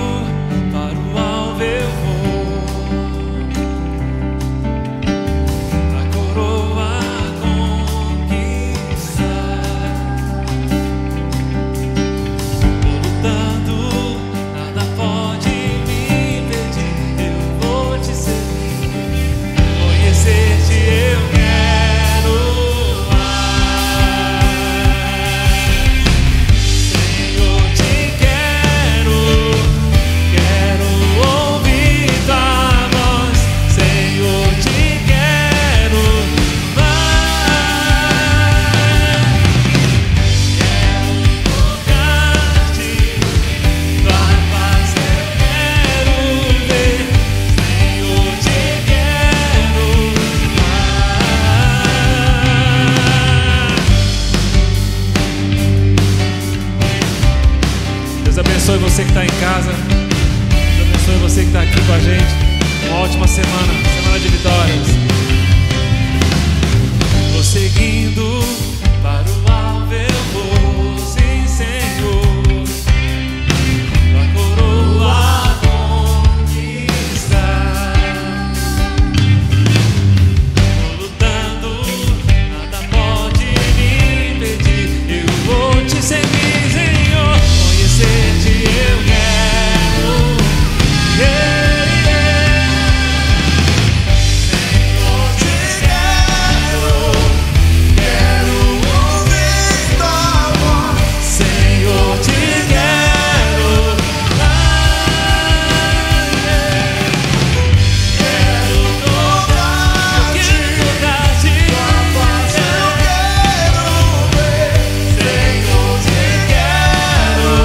para o alvo eu vou, a coroa conquistar. Vou lutando, nada pode me impedir. Eu vou te seguir, conhecer-te eu quero mais. Senhor, te quero ouvir tua voz. Senhor, te quero mais. Quero tocar-te, tua paz eu quero ver. Senhor, te quero mais. Deus abençoe você que está em casa. Deus abençoe você que está aqui com a gente. Uma ótima semana, semana de vitórias. Vou seguindo para o alvo eu vou, sim, Senhor. A coroa conquistar. Vou lutando, nada pode me impedir. Eu vou te seguir, Senhor. Conhecer-te eu quero. Senhor, te quero ouvir tua voz. Senhor, te quero mais. Quero tocar-te, tua paz eu quero ver. Senhor, te quero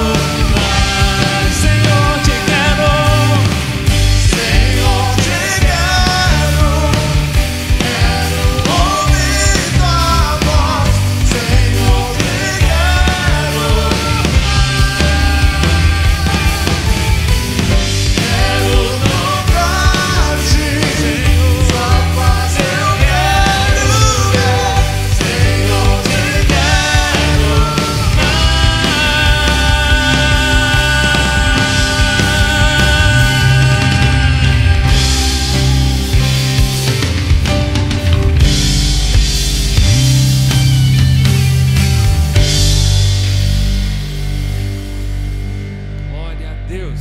mais. Senhor, te quero. Senhor, te quero ouvir tua voz. Senhor, te quero tocar-te, tua paz eu quero ver. Senhor, te quero mais. Glória a Deus.